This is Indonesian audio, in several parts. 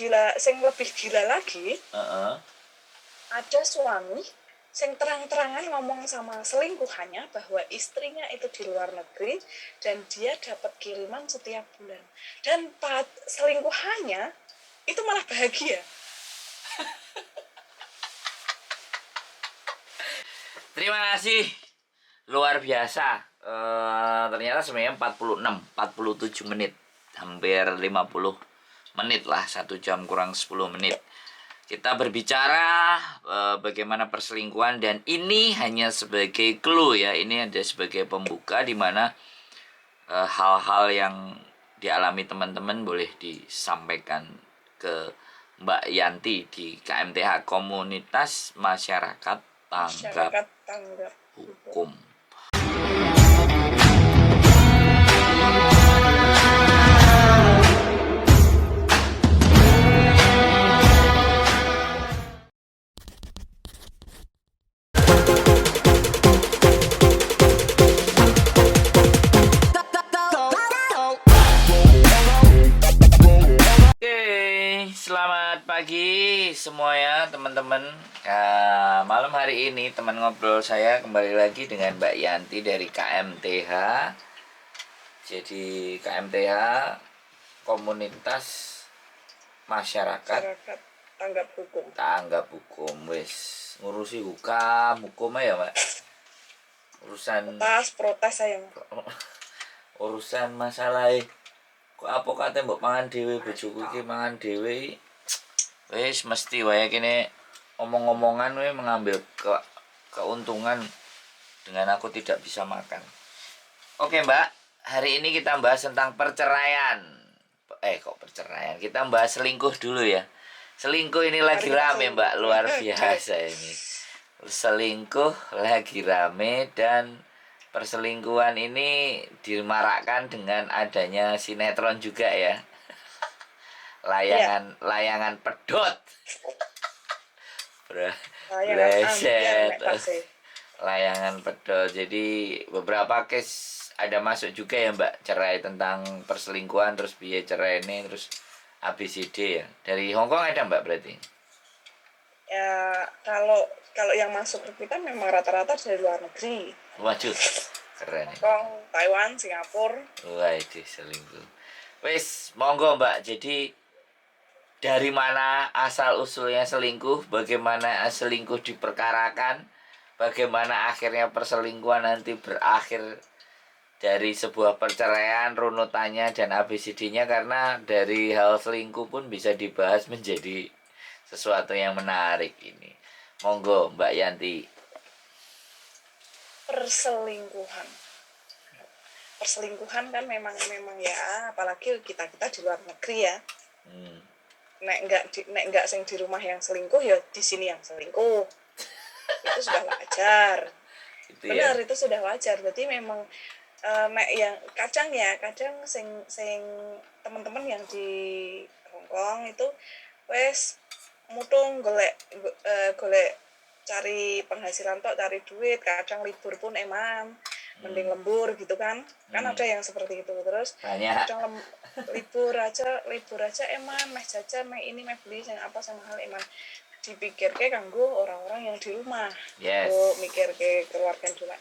lebih gila lagi, ada suami sing terang-terangan ngomong sama selingkuhannya bahwa istrinya itu di luar negeri dan dia dapat kiriman setiap bulan, dan selingkuhannya itu malah bahagia. Terima kasih, luar biasa. Ternyata sebenarnya 47 menit, hampir 50 menit lah, 1 jam kurang 10 menit. Kita berbicara bagaimana perselingkuhan, dan ini hanya sebagai clue ya, ini ada sebagai pembuka di mana hal-hal yang dialami teman-teman boleh disampaikan ke Mbak Yanti di KMTH, Komunitas Masyarakat Tanggap Hukum. Selamat pagi semuanya teman-teman. Malam hari ini teman ngobrol saya kembali lagi dengan Mbak Yanti dari KMTH. Jadi KMTH, Komunitas Masyarakat Tanggap Hukum. Wes ngurusi hukum ya Mbak. Urusan protes saya. Urusan masalah kok apa kate mbok mangan dhewe, bojoku iki mangan dhewe. Wis mesti wae kene omong-omongan we mengambil keuntungan dengan aku tidak bisa makan. Oke Mbak, hari ini kita bahas tentang perceraian. Kok perceraian? Kita bahas selingkuh dulu ya. Selingkuh ini lagi rame Mbak, luar biasa ini. Selingkuh lagi rame, dan perselingkuhan ini dimarakkan dengan adanya sinetron juga ya. Layangan pedot. Layangan pedot. Jadi beberapa case ada masuk juga ya Mbak, cerai tentang perselingkuhan, terus biaya cerai ini, terus ABCD ya. Dari Hongkong ada Mbak berarti? Ya, kalau yang masuk ke kita memang rata-rata dari luar negeri. Waduh, keren ya. Hongkong, Taiwan, Singapura. Wah, itu selingkuh. Wes, monggo Mbak. Jadi dari mana asal usulnya selingkuh, bagaimana selingkuh diperkarakan, bagaimana akhirnya perselingkuhan nanti berakhir dari sebuah perceraian, runutannya dan ABCD-nya, karena dari hal selingkuh pun bisa dibahas menjadi sesuatu yang menarik ini. Monggo Mbak Yanti. Perselingkuhan kan memang ya, apalagi kita di luar negeri ya. Nek enggak sing di rumah yang selingkuh, ya di sini yang selingkuh. Itu sudah wajar. Benar, itu sudah wajar. Berarti memang nek yang kadang sing teman-teman yang di Hongkong itu wes mutung golek cari penghasilan tok, cari duit, kadang libur pun emang mending lembur gitu kan. Kan ada yang seperti itu. Terus kadang libur aja emang meh jajan, meh ini meh beli sing apa sing mahal emang dipikirke kanggo orang-orang yang di rumah. Yes. Mikirke keluarga di rumah.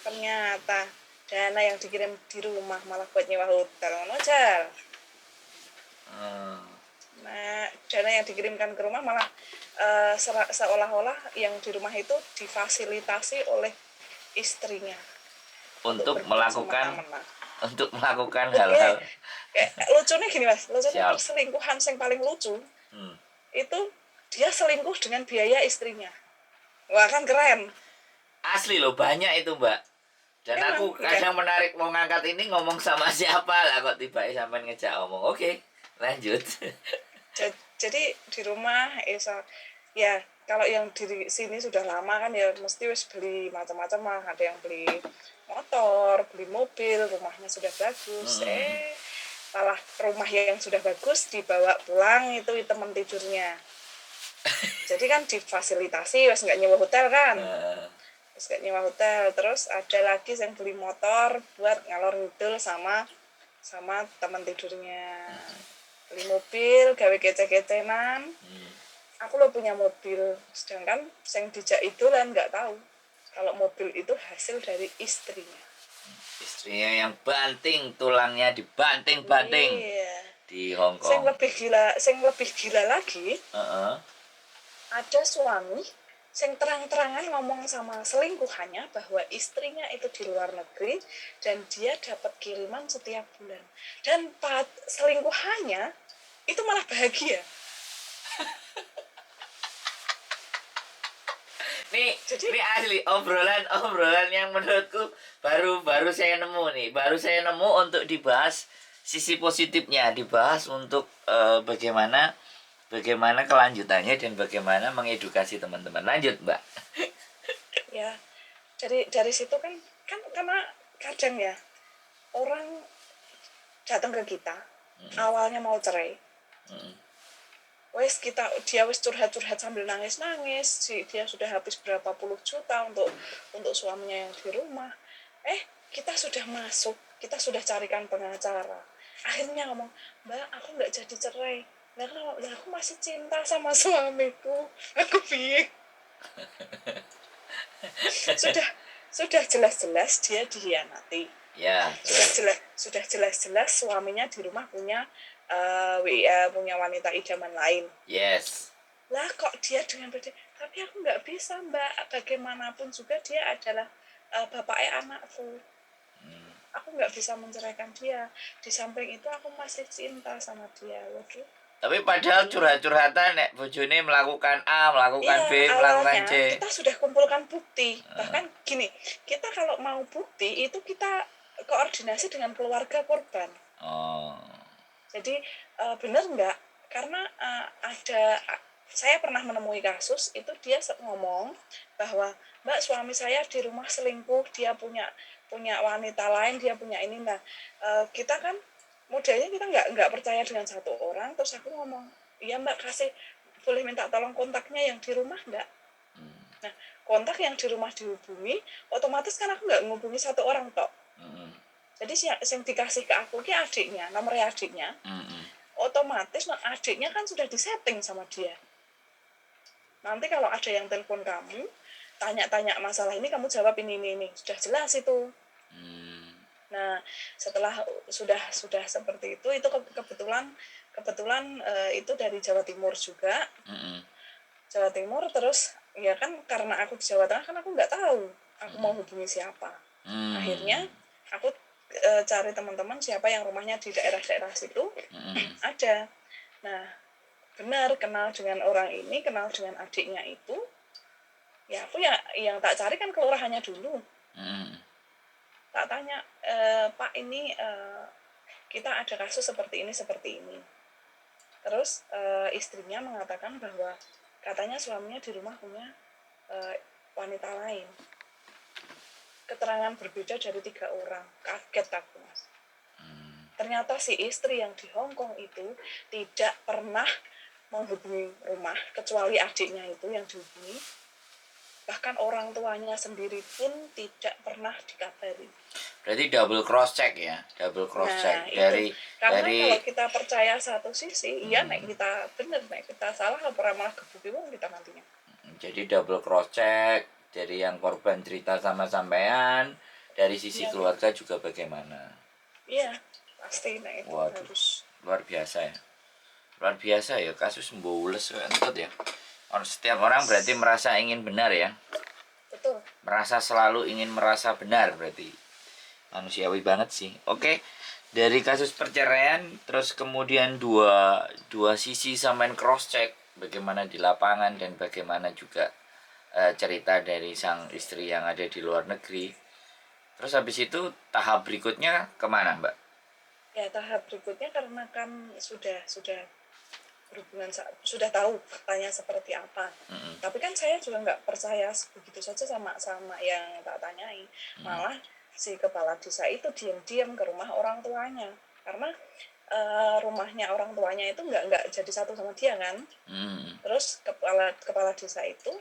Ternyata dana yang dikirim di rumah malah buat nyewa hotel ngono Jal. Nah, dana yang dikirimkan ke rumah malah seolah-olah yang di rumah itu difasilitasi oleh istrinya untuk melakukan hal-hal. Lucunya gini Mas, perselingkuhan yang paling lucu itu dia selingkuh dengan biaya istrinya. Wah, kan keren. Asli loh, banyak itu Mbak. Dan emang, aku kadang menarik mau ngangkat ini, ngomong sama siapa lah kok tiba sampai ngejak ngomong. Oke, lanjut. Jadi di rumah ya kalau yang di sini sudah lama kan ya mesti wis beli macam-macam lah. Ada yang beli motor, beli mobil, rumahnya sudah bagus. Malah rumah yang sudah bagus dibawa pulang itu teman tidurnya. Jadi kan difasilitasi, wis nggak nyewa hotel kan. Wis nggak nyewa hotel. Terus ada lagi yang beli motor buat ngalor ngidul sama teman tidurnya. beli mobil, gawe kece-kecenan. Aku lo punya mobil, sedangkan yang dijak itu kan nggak tahu kalau mobil itu hasil dari istrinya. Istrinya yang banting, tulangnya dibanting-banting Iya. di Sing Hongkong. lebih gila lagi, Heeh. ada suami sing terang-terangan ngomong sama selingkuhannya bahwa istrinya itu di luar negeri dan dia dapat kiriman setiap bulan. Dan selingkuhannya itu malah bahagia. Ini asli obrolan yang menurutku baru saya nemu nih. Baru saya nemu untuk dibahas sisi positifnya, dibahas untuk bagaimana kelanjutannya dan bagaimana mengedukasi teman-teman. Lanjut, Mbak. Ya, dari situ kan karena kadang ya orang datang ke kita awalnya mau cerai. Dia curhat sambil nangis, dia sudah habis berapa puluh juta untuk suaminya yang di rumah. Kita sudah masuk, kita sudah carikan pengacara. Akhirnya ngomong, Mbak, aku nggak jadi cerai. Nah, aku masih cinta sama suamiku. Aku bingung. Sudah jelas-jelas dia dihianati. Ya. Sudah jelas-jelas suaminya di rumah punya punya wanita idaman lain. Yes. Lah kok dia dengan beda? Tapi aku nggak bisa, Mbak. Bagaimanapun juga dia adalah bapaknya anakku. Aku nggak bisa menceraikan dia. Di samping itu aku masih cinta sama dia. Waduh. Tapi padahal curhat-curhatan nek bojone melakukan A, melakukan B, melakukan C. Kita sudah kumpulkan bukti. Bahkan gini, kita kalau mau bukti itu kita koordinasi dengan keluarga korban. Jadi benar nggak? Karena saya pernah menemui kasus itu dia ngomong bahwa Mbak, suami saya di rumah selingkuh, dia punya wanita lain, dia punya ini. Nah, kita kan modelnya kita nggak percaya dengan satu orang. Terus aku ngomong, iya Mbak, boleh minta tolong kontaknya yang di rumah nggak? Nah, kontak yang di rumah dihubungi, otomatis kan aku nggak menghubungi satu orang tok. Jadi yang dikasih ke aku ki adiknya, nomornya adiknya. Otomatis adiknya kan sudah disetting sama dia. Nanti kalau ada yang telepon kamu, tanya-tanya masalah ini, kamu jawab ini. Sudah jelas itu. Nah, setelah sudah seperti itu kebetulan itu dari Jawa Timur juga. Jawa Timur, terus ya kan karena aku di Jawa Tengah kan aku nggak tahu aku mau hubungi siapa. Akhirnya aku cari teman-teman siapa yang rumahnya di daerah-daerah situ. Ada. Nah, benar kenal dengan orang ini, kenal dengan adiknya itu. Ya aku yang tak cari kan kelurahannya dulu. Tak tanya, Pak, ini kita ada kasus seperti ini. Terus istrinya mengatakan bahwa katanya suaminya di rumah punya wanita lain. Keterangan berbeda dari 3 orang. Kaget aku, Mas. Ternyata si istri yang di Hongkong itu tidak pernah menghubungi rumah kecuali adiknya itu yang dihubungi. Bahkan orang tuanya sendiri pun tidak pernah dikabari. Berarti double cross check ya, Karena kalau kita percaya satu sisi, iya nek kita bener, nek kita salah malah gebuki wong kita nantinya. Jadi double cross check dari yang korban cerita sama sampean, dari sisi keluarga juga bagaimana? Iya, pasti nek itu harus. Luar biasa ya kasus mboules entut ya. Setiap orang berarti merasa ingin benar ya. Betul. Selalu ingin merasa benar berarti. Manusiawi banget sih. Oke. Dari kasus perceraian terus kemudian dua sisi sampean cross check bagaimana di lapangan dan bagaimana juga cerita dari sang istri yang ada di luar negeri. Terus habis itu tahap berikutnya kemana, Mbak? Ya, tahap berikutnya karena kan sudah berhubungan, sudah tahu faktanya seperti apa. Tapi kan saya juga nggak percaya begitu saja sama yang tak tanyai. Malah si kepala desa itu diam-diam ke rumah orang tuanya karena rumahnya orang tuanya itu nggak jadi satu sama dia kan. Terus kepala desa itu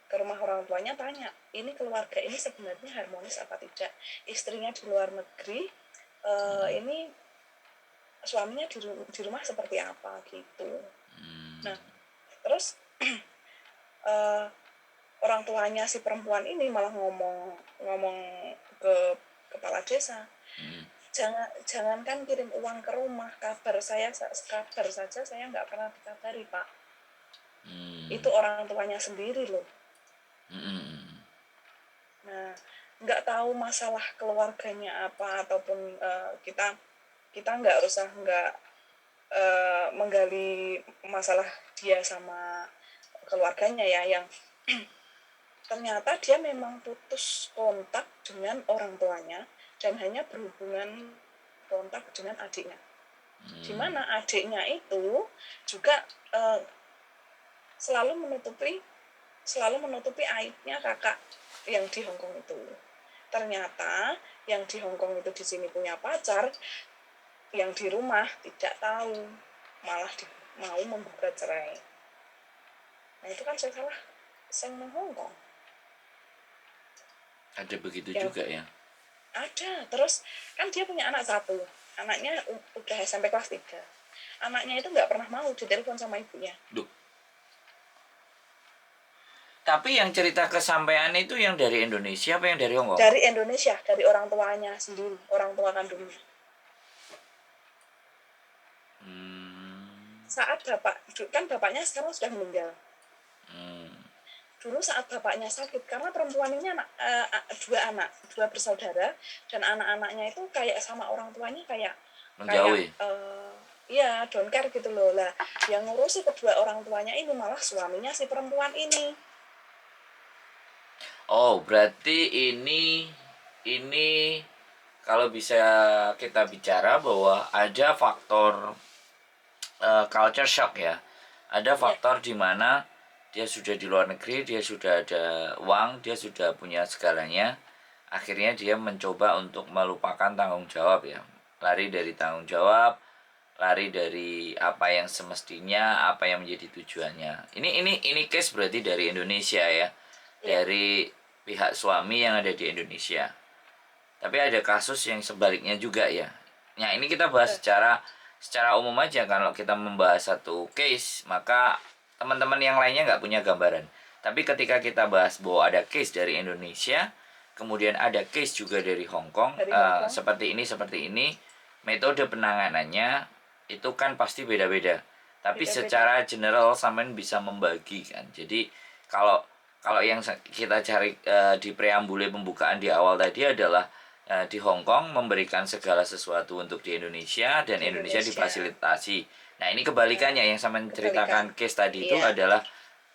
ke rumah orang tuanya tanya, ini keluarga ini sebenarnya harmonis apa tidak? Istrinya di luar negeri, ini suaminya di rumah seperti apa gitu. Hmm. Nah, terus eh, orang tuanya si perempuan ini malah ngomong ke kepala desa, Hmm. jangankan kirim uang ke rumah, kabar saja saya nggak pernah dikabari, Pak. Hmm. Itu orang tuanya sendiri loh. Hmm. Nah, nggak tahu masalah keluarganya apa, ataupun kita nggak menggali masalah dia sama keluarganya ya, yang ternyata dia memang putus kontak dengan orang tuanya dan hanya berhubungan kontak dengan adiknya. Di mana adiknya itu juga selalu menutupi aibnya kakak yang di Hongkong itu. Ternyata yang di Hongkong itu di sini punya pacar, yang di rumah tidak tahu, malah mau membuka cerai. Nah itu kan salah sing nang Hongkong. Ada begitu Yang juga ya. ada, terus kan dia punya anak satu, anaknya udah SMP kelas 3. Anaknya itu nggak pernah mau ditelepon sama ibunya. Duh. Tapi yang cerita kesampaian itu yang dari Indonesia apa yang dari Hongkong? Dari Indonesia, dari orang tuanya sendiri, orang tua kandungnya. Saat bapaknya sekarang sudah meninggal. Dulu saat bapaknya sakit, karena perempuan ini dua bersaudara, dan anak-anaknya itu kayak sama orang tuanya kayak Menjauhi. iya, don't care gitu loh. Lah, yang ngurusi kedua orang tuanya ini malah suaminya si perempuan ini. Oh, berarti ini kalau bisa kita bicara bahwa ada faktor culture shock ya. Ada faktor di mana dia sudah di luar negeri, dia sudah ada uang, dia sudah punya segalanya. Akhirnya dia mencoba untuk melupakan tanggung jawab ya. Lari dari tanggung jawab, lari dari apa yang semestinya, apa yang menjadi tujuannya. Ini case berarti dari Indonesia ya. Dari pihak suami yang ada di Indonesia. Tapi ada kasus yang sebaliknya juga ya. Nah, ini kita bahas secara umum aja. Kalau kita membahas satu case, maka teman-teman yang lainnya nggak punya gambaran. Tapi ketika kita bahas bahwa ada case dari Indonesia, kemudian ada case juga dari Hong Kong, seperti ini, metode penanganannya itu kan pasti beda-beda. Tapi secara general sampean bisa membagi kan. Jadi kalau yang kita cari di preambule pembukaan di awal tadi adalah di Hong Kong memberikan segala sesuatu untuk di Indonesia dan Indonesia difasilitasi. Nah ini kebalikannya yang saya menceritakan case tadi itu adalah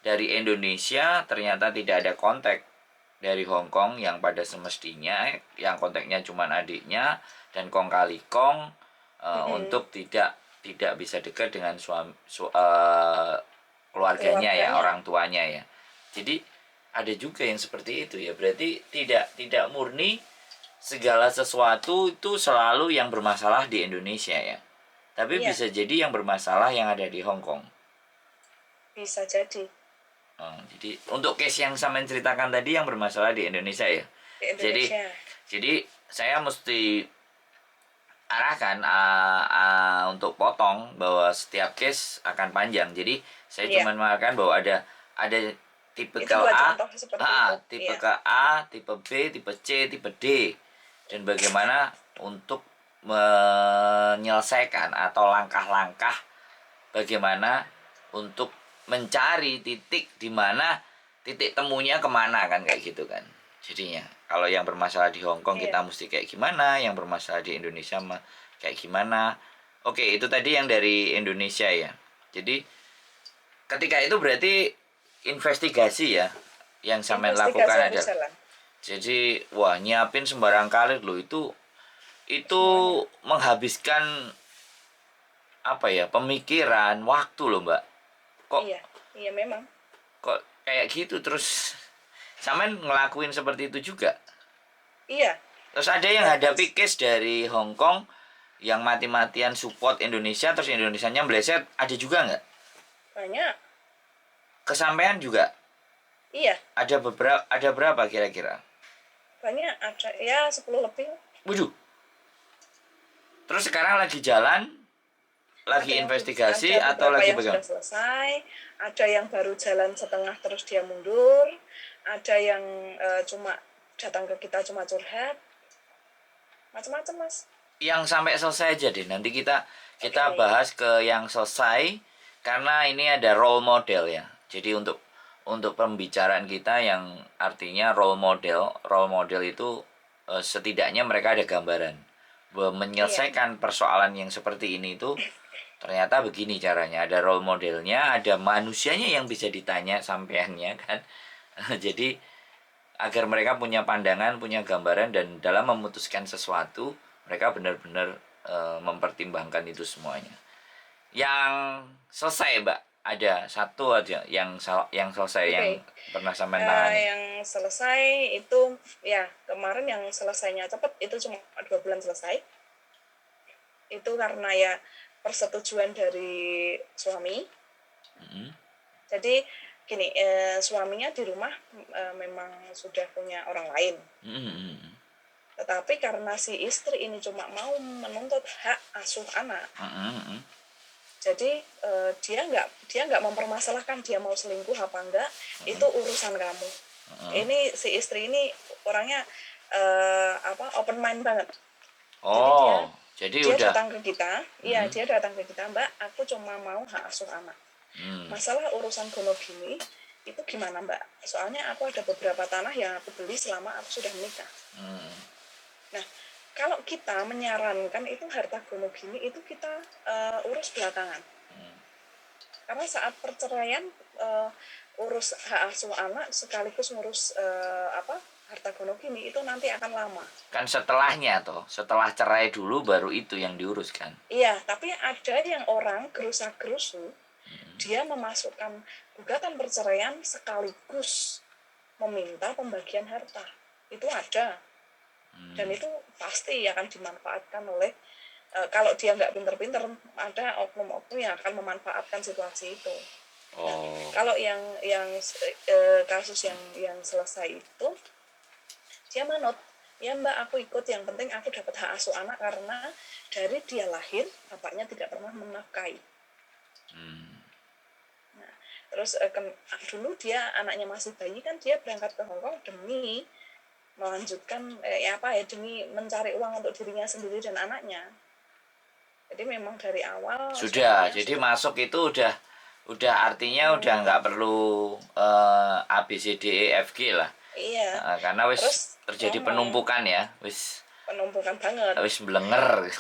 dari Indonesia ternyata tidak ada kontak dari Hong Kong yang pada semestinya yang kontaknya cuma adiknya dan kong kali kong untuk tidak bisa dekat dengan keluarganya ya, orang tuanya ya. Jadi ada juga yang seperti itu ya. Berarti tidak murni segala sesuatu itu selalu yang bermasalah di Indonesia ya. Tapi bisa jadi yang bermasalah yang ada di Hong Kong. Bisa jadi. Jadi untuk case yang saya menceritakan tadi yang bermasalah di Indonesia ya. Di Indonesia. Jadi saya mesti arahkan untuk potong bahwa setiap case akan panjang. Jadi saya cuma mengarahkan bahwa ada tipe tipe A, tipe B, tipe C, tipe D, dan bagaimana untuk menyelesaikan atau langkah-langkah bagaimana untuk mencari titik di mana titik temunya kemana kan kayak gitu kan. Jadinya kalau yang bermasalah di Hong Kong kita mesti kayak gimana, yang bermasalah di Indonesia kayak gimana. Oke, itu tadi yang dari Indonesia ya. Jadi ketika itu berarti investigasi ya yang sampean lakukan adalah. Jadi wah nyiapin sembarang kali loh itu menghabiskan apa ya pemikiran waktu loh Mbak. Kok iya memang. Kok kayak gitu terus sampean ngelakuin seperti itu juga? Iya. Terus ada yang hadapi case dari Hong Kong yang mati-matian support Indonesia terus Indonesianya meleset, ada juga nggak? Banyak. Kesampaian juga? Iya. Ada berapa kira-kira? Banyak, ada ya 10 lebih. Waduh. Terus sekarang lagi jalan lagi yang investigasi ada atau beberapa lagi yang pegang? sudah selesai, ada yang baru jalan setengah terus dia mundur, ada yang cuma datang ke kita cuma curhat, macam-macam mas. Yang sampai selesai aja deh. Nanti kita Oke. bahas ke yang selesai karena ini ada role model ya. Jadi untuk pembicaraan kita yang artinya role model. Role model itu setidaknya mereka ada gambaran bahwa Iya, menyelesaikan persoalan yang seperti ini itu ternyata begini caranya. Ada role modelnya, ada manusianya yang bisa ditanya sampeannya kan. Jadi agar mereka punya pandangan, punya gambaran dan dalam memutuskan sesuatu mereka benar-benar mempertimbangkan itu semuanya. Yang selesai, Mbak, ada satu aja yang selesai oke. yang pernah sampai tangani. Yang selesai itu ya kemarin yang selesainya cepat itu cuma 2 bulan selesai. Itu karena ya persetujuan dari suami. Mm-hmm. Jadi gini, suaminya di rumah memang sudah punya orang lain. Mm-hmm. Tetapi karena si istri ini cuma mau menuntut hak asuh anak, Mm-hmm. jadi dia nggak mempermasalahkan dia mau selingkuh apa enggak, itu urusan kamu. Ini si istri ini orangnya open mind banget. Jadi dia Oh, jadi dia udah. datang ke kita, iya Mm-hmm. dia datang ke kita, Mbak, aku cuma mau hak asuh anak. Mm. Masalah urusan gonogini itu gimana Mbak? Soalnya aku ada beberapa tanah yang aku beli selama aku sudah menikah. Mm. Nah, kalau kita menyarankan itu harta gonogini itu kita urus belakangan. Karena saat perceraian urus hak asuh anak sekaligus ngurus harta gonogini itu nanti akan lama. Kan setelahnya toh, setelah cerai dulu baru itu yang diuruskan. Iya, tapi ada yang orang gerusa-gerusu, dia memasukkan gugatan perceraian sekaligus meminta pembagian harta. Itu ada. Dan itu pasti akan dimanfaatkan oleh kalau dia nggak pinter-pinter, ada oknum-oknum yang akan memanfaatkan situasi itu. Nah, Oh. kalau yang kasus yang selesai itu, dia manut. Ya Mbak, aku ikut, yang penting aku dapat hak asuh anak karena dari dia lahir, bapaknya tidak pernah menafkahi. Nah, terus dulu dia anaknya masih bayi kan dia berangkat ke Hongkong demi melanjutkan demi mencari uang untuk dirinya sendiri dan anaknya. Jadi memang dari awal Sudah, suaminya jadi sudah masuk itu udah artinya udah nggak perlu A B C D E F G lah. iya. Karena wis Terus terjadi ngomong penumpukan ya, wis penumpukan banget. blenger.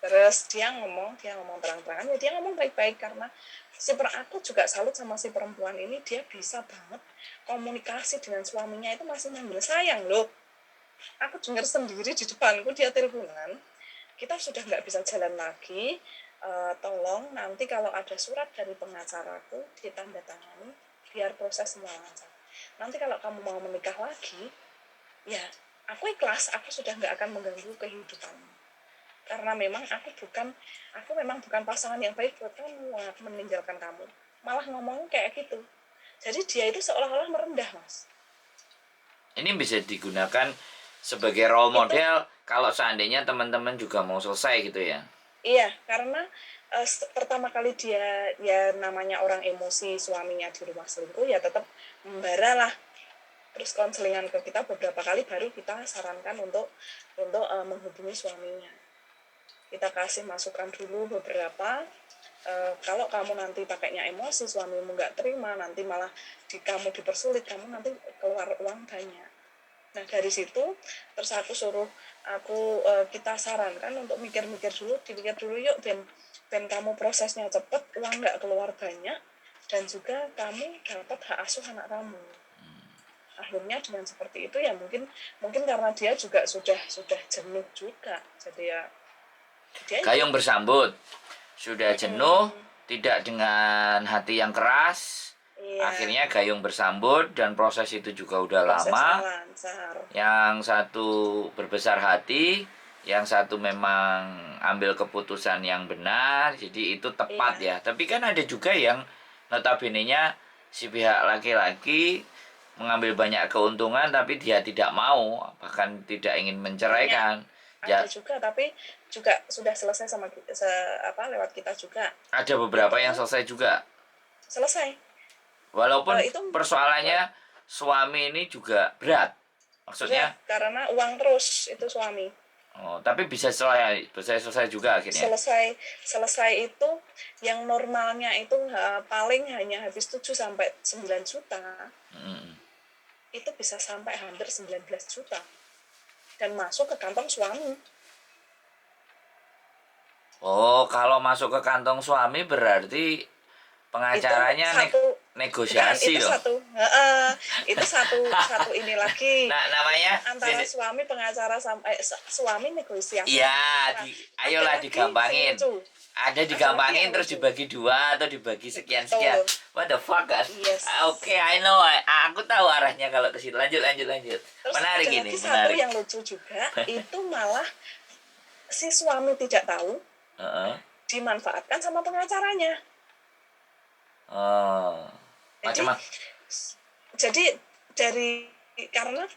Terus dia ngomong terang-terangan, ya dia ngomong baik-baik karena aku juga salut sama si perempuan ini, dia bisa banget komunikasi dengan suaminya itu masih manggil sayang loh. Aku dengar sendiri di depanku dia teleponan, kita sudah nggak bisa jalan lagi, tolong nanti kalau ada surat dari pengacaraku ditandatangani biar proses semua lancar. Nanti kalau kamu mau menikah lagi, ya aku ikhlas, aku sudah nggak akan mengganggu kehidupanmu. Karena memang aku memang bukan pasangan yang baik buat kamu, aku meninggalkan kamu. Malah ngomong kayak gitu. Jadi dia itu seolah-olah merendah, Mas. Ini bisa digunakan sebagai role Itu model kalau seandainya teman-teman juga mau selesai gitu ya. iya, karena pertama kali dia ya namanya orang emosi, suaminya di rumah selingkuh ya tetap membara lah. Terus konselingan ke kita beberapa kali baru kita sarankan untuk menghubungi suaminya. Kita kasih masukan dulu beberapa, kalau kamu nanti pakainya emosi, suamimu nggak terima, nanti malah kamu dipersulit, kamu nanti keluar uang banyak. Nah dari situ terus kita sarankan untuk dipikir dulu yuk, ben kamu prosesnya cepet, uang nggak keluar banyak, dan juga kamu dapat hak asuh anak kamu. Akhirnya dengan seperti itu ya mungkin karena dia juga sudah jenuh juga, jadi ya dia ikut. Gayung bersambut. Sudah jenuh, tidak dengan hati yang keras. Iya, Akhirnya gayung bersambut dan proses itu juga udah prosesnya lama. lancar. Yang satu berbesar hati, yang satu memang ambil keputusan yang benar, jadi itu tepat Iya, ya. Tapi kan ada juga yang notabene-nya si pihak laki-laki mengambil banyak keuntungan tapi dia tidak mau, bahkan tidak ingin banyak. menceraikan. Ya, ada juga, tapi juga sudah selesai sama lewat kita juga. ada beberapa Itu yang selesai juga. selesai. Walaupun Itu persoalannya suami ini juga berat. berat Maksudnya, karena uang terus itu suami. tapi bisa selesai juga akhirnya. Selesai itu yang normalnya itu paling hanya habis 7 sampai 9 juta. Mm. Itu bisa sampai hampir 19 juta. Dan masuk ke kantong suami. Oh, kalau masuk ke kantong suami berarti Itu pengacaranya satu kan negosiasi dong. itu satu ini lagi. Nah, namanya Antara suami pengacara sama suami negosiasi. iya, Nah, ayolah ada lagi digampangin. sing lucu. Ada Ada digampangin lagi yang terus lucu. dibagi 2 atau dibagi sekian-sekian. Betul. What the fuck, guys? Yes. Oke, I know. Aku tahu arahnya kalau ke situ. Lanjut. Terus Menarik ada ini, lagi satu menarik. yang lucu juga, itu malah si suami tidak tahu, Heeh. dimanfaatkan sama pengacaranya. Oh. Jadi Macam jadi dari karena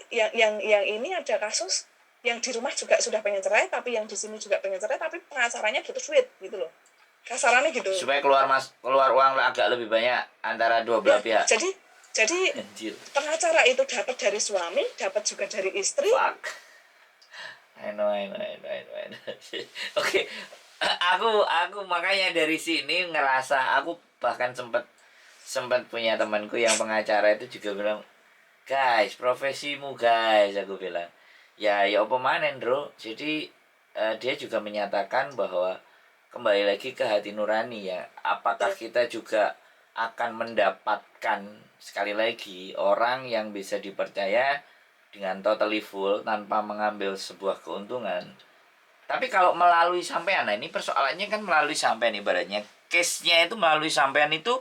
yang ini ada kasus yang di rumah juga sudah pengen cerai, tapi yang di sini juga pengen cerai, tapi pengacaranya butuh duit gitu loh. Kasarannya gitu. supaya keluar uang agak lebih banyak antara dua belah pihak. Jadi Anjir. pengacara itu dapat dari suami, dapat juga dari istri. Fuck. I know. Oke. Aku makanya dari sini ngerasa aku bahkan sempat punya temanku yang pengacara itu juga bilang, guys, profesimu guys, aku bilang. Ya apa manen, bro. Jadi dia juga menyatakan bahwa kembali lagi ke hati nurani ya. Apakah kita juga akan mendapatkan sekali lagi orang yang bisa dipercaya dengan totally full tanpa mengambil sebuah keuntungan. Tapi kalau melalui sampean, nah ini persoalannya kan melalui sampean, ibaratnya case-nya itu melalui sampean itu,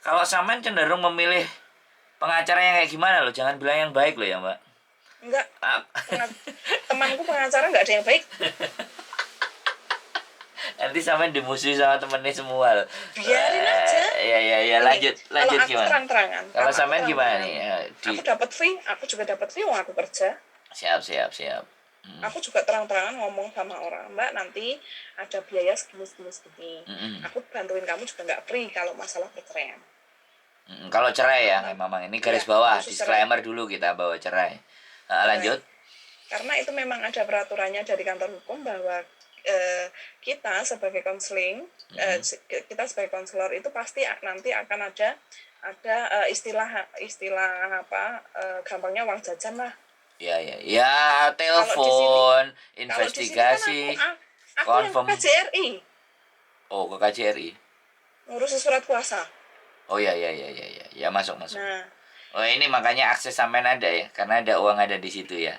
kalau sampean cenderung memilih pengacara yang kayak gimana loh, jangan bilang yang baik loh ya, Mbak. Enggak, temanku pengacara enggak ada yang baik. Nanti sampean dimusuhi sama temennya semua loh. Biarin aja. Ya, lanjut Kalau aku gimana? terang-terangan. Kalau sampean gimana nih? Aku dapat fee, aku juga dapat fee, aku kerja. Siap. Aku juga terang-terangan ngomong sama orang, Mbak, nanti ada biaya segini. Aku bantuin kamu juga nggak free kalau masalah perceraian. Kalau cerai ya, memang ini garis bawah, disclaimer dulu kita bahwa cerai. Lanjut. Karena itu memang ada peraturannya dari kantor hukum bahwa kita sebagai konseling, kita sebagai konselor itu pasti nanti akan ada istilah apa, gampangnya uang jajan lah. Ya, telepon, investigasi, aku yang ke KJRI. Oh, ke KJRI. Ngurus surat kuasa. Oh ya, masuk. Nah, oh ini makanya akses sampean ada ya, karena ada uang ada di situ ya.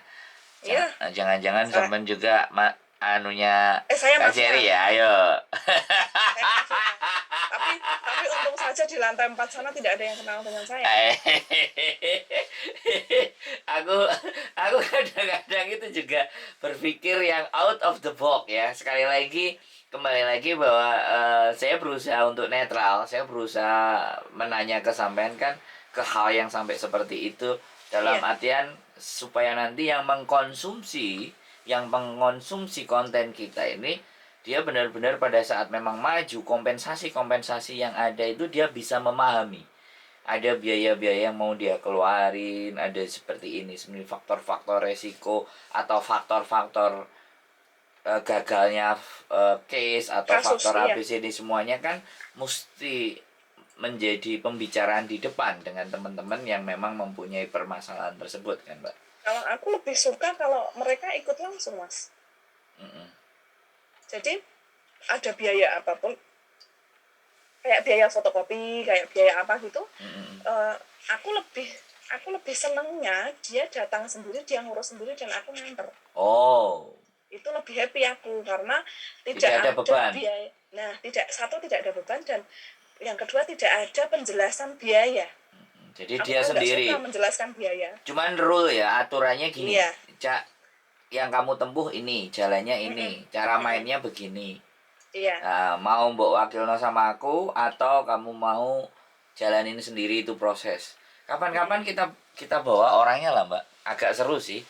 Iya. Jangan-jangan sampean juga anunya KJRI ya, ayo. Tapi untung saja di lantai 4 sana tidak ada yang kenal dengan saya. aku kadang-kadang itu juga berpikir yang out of the box ya. Kembali lagi bahwa saya berusaha untuk netral, saya berusaha menanya ke sampean kan ke hal yang sampai seperti itu dalam artian supaya nanti yang mengkonsumsi konten kita ini dia benar-benar pada saat memang maju kompensasi yang ada itu dia bisa memahami. Ada biaya-biaya yang mau dia keluarin, ada seperti ini, sebenarnya faktor-faktor resiko atau faktor-faktor gagalnya case atau faktor ABCD semuanya kan mesti menjadi pembicaraan di depan dengan teman-teman yang memang mempunyai permasalahan tersebut kan, Mbak. Kalau aku lebih suka kalau mereka ikut langsung, Mas. Jadi ada biaya apapun, kayak biaya fotokopi, kayak biaya apa gitu, aku lebih senengnya dia datang sendiri, dia ngurus sendiri dan aku nganter. Oh. Itu lebih happy aku karena tidak ada beban. Biaya. Nah, tidak ada beban, dan yang kedua tidak ada penjelasan biaya. Jadi aku dia sendiri suka menjelaskan biaya. Cuman rule ya, aturannya gini. Cak, yang kamu tempuh ini, jalannya ini, cara mainnya begini. Iya. Nah, mau mbok wakilno sama aku atau kamu mau jalanin sendiri itu proses. Kapan-kapan kita bawa orangnya lah, Mbak. Agak seru sih.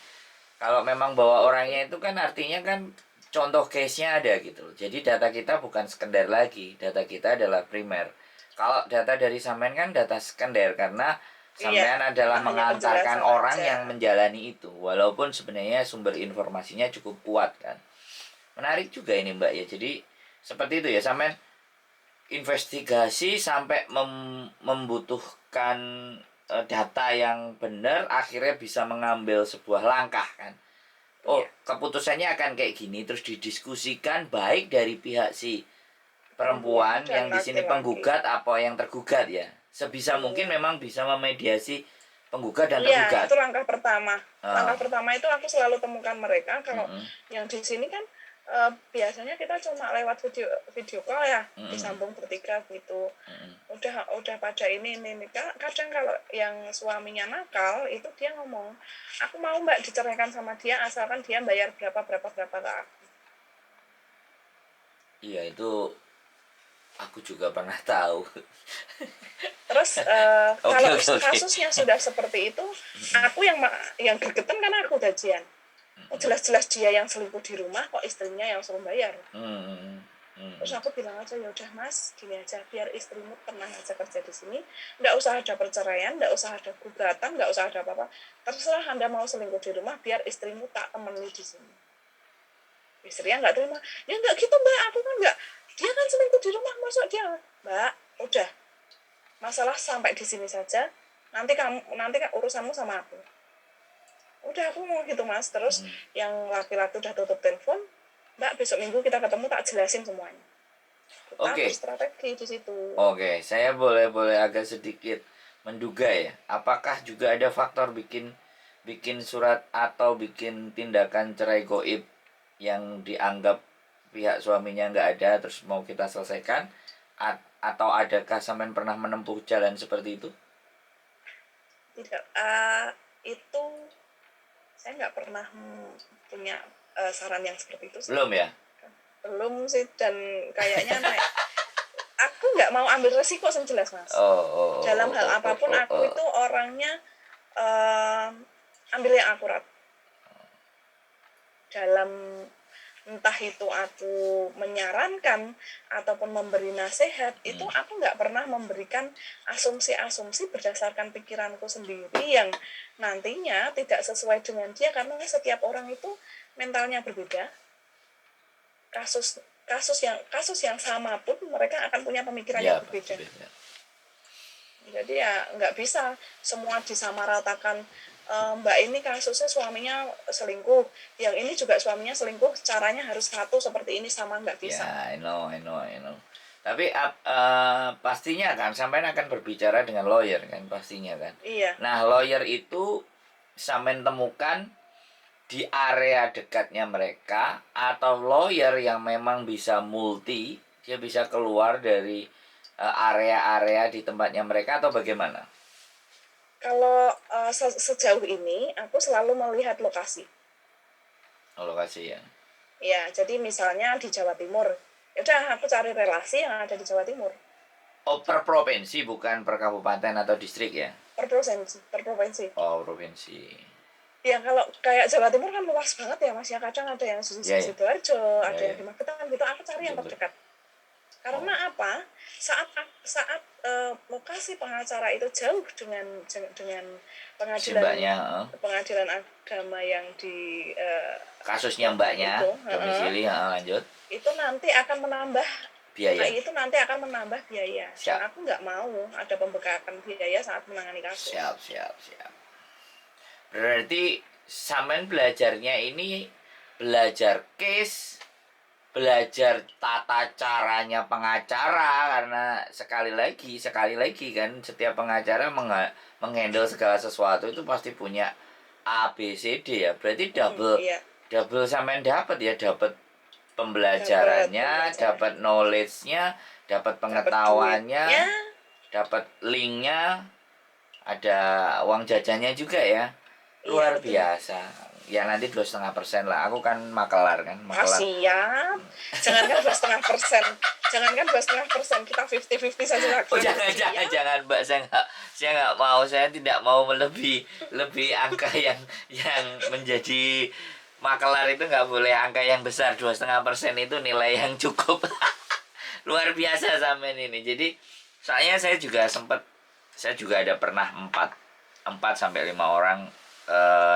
Kalau memang bawa orangnya itu kan artinya kan contoh case-nya ada gitu loh. Jadi data kita bukan sekunder lagi, data kita adalah primer. Kalau data dari sampean kan data sekunder karena Iya, sampean adalah hanya mengantarkan penjelasan orang aja. yang menjalani itu. Walaupun sebenarnya sumber informasinya cukup kuat kan. Menarik juga ini Mbak ya. Jadi seperti itu ya sampean investigasi sampai membutuhkan data yang benar akhirnya bisa mengambil sebuah langkah kan. Oh, Iya. keputusannya akan kayak gini terus didiskusikan baik dari pihak si perempuan Dan yang di sini laki-laki. penggugat apa yang tergugat ya. Sebisa mungkin Iya. memang bisa memediasi penggugat dan Iya, tergugat. itu langkah pertama. Langkah Ah, pertama itu aku selalu temukan mereka. Kalau mm-mm, yang di sini kan biasanya kita cuma lewat video call ya, mm-mm, disambung bertiga gitu. mm-mm. Udah pada ini. Kadang kalau yang suaminya nakal itu dia ngomong, aku mau mbak diceraikan sama dia asalkan dia bayar berapa ke aku. Iya itu aku juga pernah tahu. Terus Oke kalau oke oke. kasusnya sudah seperti itu, aku yang gregetan kan aku gajian. Oh, jelas-jelas dia yang selingkuh di rumah, kok istrinya yang suruh bayar. Hmm, Terus hmm, aku bilang aja, ya udah mas, gini aja, biar istrimu tenang aja kerja di sini, nggak usah ada perceraian, nggak usah ada gugatan, nggak usah ada apa-apa. Terserah anda mau selingkuh di rumah, biar istrimu tak temani di sini. Istrinya nggak terima, ya nggak gitu mbak, aku kan nggak, dia kan selingkuh di rumah, masuk dia, mbak, udah, masalah sampai di sini saja, nanti kan urusanmu sama aku. Udah aku mau gitu mas. Terus hmm. yang laki-laki udah tutup telepon, mbak besok minggu kita ketemu tak jelasin semuanya. Kita Oke. berstrategi di situ. Oke, saya boleh agak sedikit menduga ya. Apakah juga ada faktor bikin bikin surat atau bikin tindakan cerai goib yang dianggap pihak suaminya nggak ada terus mau kita selesaikan atau adakah sampean pernah menempuh jalan seperti itu? Tidak, itu saya nggak pernah punya saran yang seperti itu sih. Belum ya? Belum sih, dan kayaknya aku nggak mau ambil resiko yang jelas mas. Oh, Dalam oh, hal oh, oh, apapun oh, aku oh. itu orangnya ambil yang akurat. Dalam entah itu aku menyarankan ataupun memberi nasihat, itu aku nggak pernah memberikan asumsi-asumsi berdasarkan pikiranku sendiri yang nantinya tidak sesuai dengan dia, karena setiap orang itu mentalnya berbeda. Kasus kasus yang sama pun mereka akan punya pemikiran yang Ya, pasti berbeda. beda. Jadi ya nggak bisa semua disamaratakan. Mbak ini kasusnya suaminya selingkuh, yang ini juga suaminya selingkuh, caranya harus satu seperti ini, sama, nggak bisa. Ya, I know. Tapi pastinya kan sampean akan berbicara dengan lawyer kan pastinya kan. Iya. Nah, lawyer itu sampean temukan di area dekatnya mereka atau lawyer yang memang bisa multi, dia bisa keluar dari area-area di tempatnya mereka atau bagaimana? Kalau sejauh ini aku selalu melihat lokasi. Lokasi ya. Ya, jadi misalnya di Jawa Timur, ya udah aku cari relasi yang ada di Jawa Timur. Oh, per provinsi bukan per kabupaten atau distrik ya? Per provinsi. Oh, provinsi. Ya kalau kayak Jawa Timur kan luas banget ya mas ya, kadang ada yang di Ya ya. Sidoarjo, ada Ya yang ya. di Magetan gitu, aku cari yang Betul, betul. terdekat. Karena Oh, apa? Saat lokasi pengacara itu jauh dengan si pengadilan mbaknya, pengadilan agama yang di kasusnya kota mbaknya, itu, domisili, lanjut. itu nanti akan menambah Biaya. itu nanti akan menambah biaya, dan Siap. aku nggak mau ada pembengkakan biaya saat menangani kasus. Siap. Berarti sampean belajarnya ini belajar case, belajar tata caranya pengacara karena sekali lagi kan setiap pengacara menghandle segala sesuatu itu pasti punya A B C D ya. Berarti double Iya, double sampean dapat ya, dapat dapat pembelajarannya, pembelajaran, dapat knowledge-nya, dapat dapat pengetahuannya, duitnya. dapat link-nya, ada uang jajannya juga ya. Iya Luar betul. biasa. Ya nanti 2,5% lah. Aku kan makelar kan, makelar. Siap. Jangankan 2,5%, kita 50-50 saja. Oh Siap. jangan Mbak, saya saya tidak mau lebih angka yang menjadi makelar itu nggak boleh angka yang besar. 2,5% itu nilai yang cukup. Luar biasa sampean ini. Jadi soalnya saya juga ada pernah 4 sampai 5 orang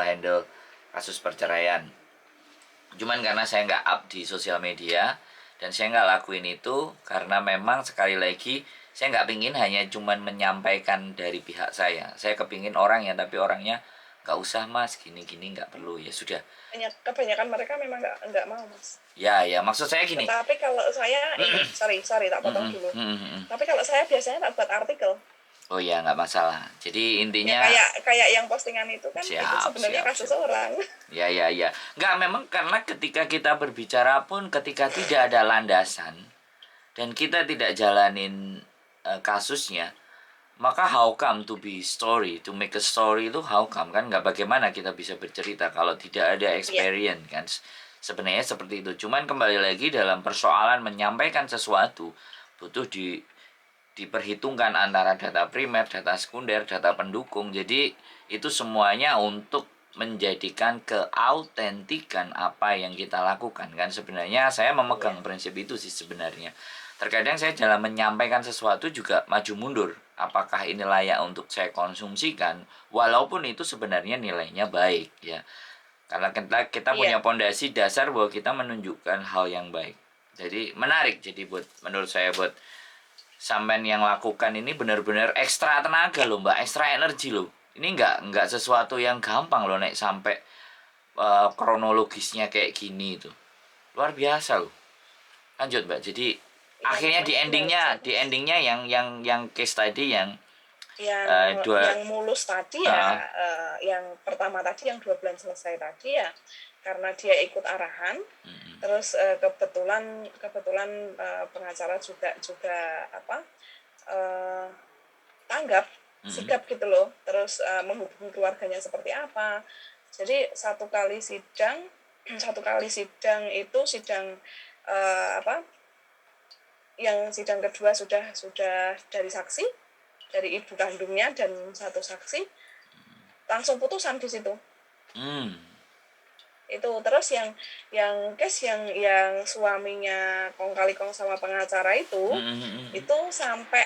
handle kasus perceraian. Cuman karena saya nggak up di sosial media dan saya nggak lakuin itu karena memang sekali lagi saya nggak pingin hanya cuman menyampaikan dari pihak saya kepingin orangnya, tapi orangnya nggak usah mas, gini-gini nggak perlu, ya sudah. Kebanyakan mereka memang nggak mau mas. Ya maksud saya gini. Tapi kalau saya ini sorry tak potong dulu. Tapi kalau saya biasanya tak buat artikel. Oh ya, nggak masalah. Jadi intinya ya, kayak yang postingan itu kan itu sebenarnya kasus orang. Ya. Nggak, memang karena ketika kita berbicara pun ketika tidak ada landasan dan kita tidak jalanin kasusnya, maka how come to make a story itu how come, kan nggak, bagaimana kita bisa bercerita kalau tidak ada experience kan. Sebenarnya seperti itu. Cuman kembali lagi dalam persoalan menyampaikan sesuatu butuh diperhitungkan antara data primer, data sekunder, data pendukung. Jadi itu semuanya untuk menjadikan keautentikan apa yang kita lakukan kan. Sebenarnya saya memegang prinsip itu sih sebenarnya. Terkadang saya dalam menyampaikan sesuatu juga maju mundur. Apakah ini layak untuk saya konsumsikan, walaupun itu sebenarnya nilainya baik ya. Karena kita punya pondasi dasar bahwa kita menunjukkan hal yang baik. Jadi menarik. Jadi menurut saya buat sampean yang lakukan ini benar-benar ekstra tenaga loh mbak, ekstra energi loh. Ini nggak sesuatu yang gampang loh nek sampai kronologisnya kayak gini itu. Luar biasa loh. Lanjut mbak. Jadi akhirnya di endingnya yang case tadi yang mulus tadi yang pertama tadi yang 2 bulan selesai tadi ya, karena dia ikut arahan. Terus kebetulan pengacara juga tanggap sikap gitu loh. Terus menghubungi keluarganya seperti apa. Jadi satu kali sidang itu yang sidang kedua sudah dari saksi, dari ibu kandungnya dan satu saksi, langsung putusan di situ. Itu terus yang case yang suaminya kong kali kong sama pengacara itu sampai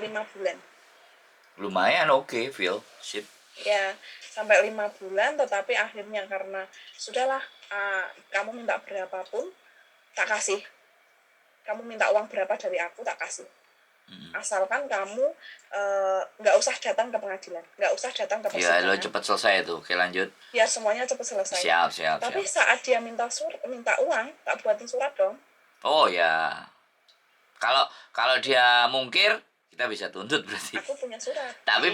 5 bulan. Lumayan oke, Phil. Shit. Ya, sampai 5 bulan, tetapi akhirnya karena sudahlah, kamu minta berapapun tak kasih. Kamu minta uang berapa dari aku tak kasih. Asalkan kamu nggak usah datang ke pengadilan, nggak usah datang ke persidangan. Ya, lo cepat selesai tuh. Oke, lanjut. Ya, semuanya cepat selesai. Siap. Tapi saat dia minta uang, tak buatin surat dong. Oh ya. Kalau dia mungkir, kita bisa tuntut berarti. Aku punya surat. Tapi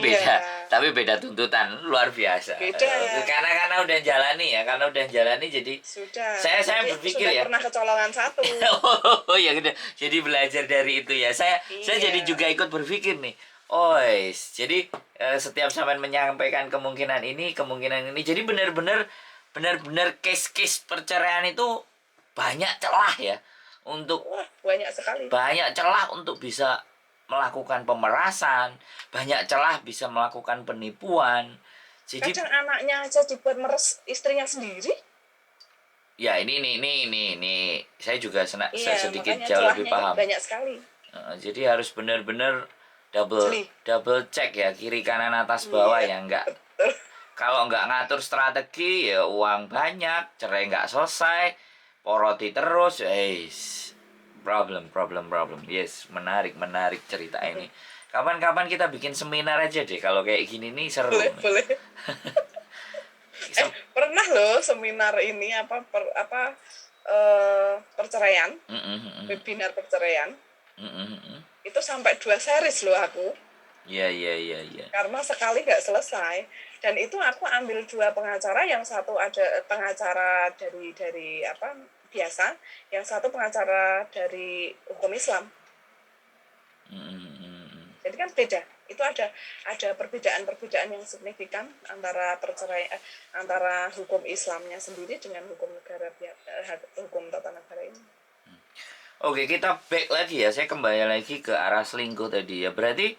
beda tuntutan, luar biasa. Beda. Karena udah jalani jadi sudah. Saya berpikir sudah ya. Pernah kecolongan satu. Oh ya udah. Jadi belajar dari itu ya. Saya jadi juga ikut berpikir nih. Jadi setiap sampean menyampaikan kemungkinan ini. Jadi benar-benar case-case perceraian itu banyak celah ya untuk banyak sekali. Banyak celah untuk bisa melakukan pemerasan, banyak celah bisa melakukan penipuan. Jadi kadang anaknya aja dibuat meres istrinya sendiri. Ya ini saya juga sedikit jauh lebih paham. Banyak sekali. Jadi harus benar-benar double check ya, kiri kanan atas bawah ya, enggak. Kalau enggak ngatur strategi ya uang banyak, cerai enggak selesai, poroti terus, problem. Yes, menarik cerita ini. Kapan-kapan kita bikin seminar aja deh, kalau kayak gini nih seru. Boleh. Pernah loh seminar ini perceraian, webinar perceraian. Itu sampai 2 series loh aku. Iya. Karena sekali nggak selesai, dan itu aku ambil 2 pengacara, yang satu ada pengacara dari biasa, yang satu pengacara dari hukum Islam. Jadi kan beda. Itu ada perbedaan yang signifikan antara antara hukum Islamnya sendiri dengan hukum tata negara ini. Oke, kita back lagi ya. Saya kembali lagi ke arah selingkuh tadi ya. Berarti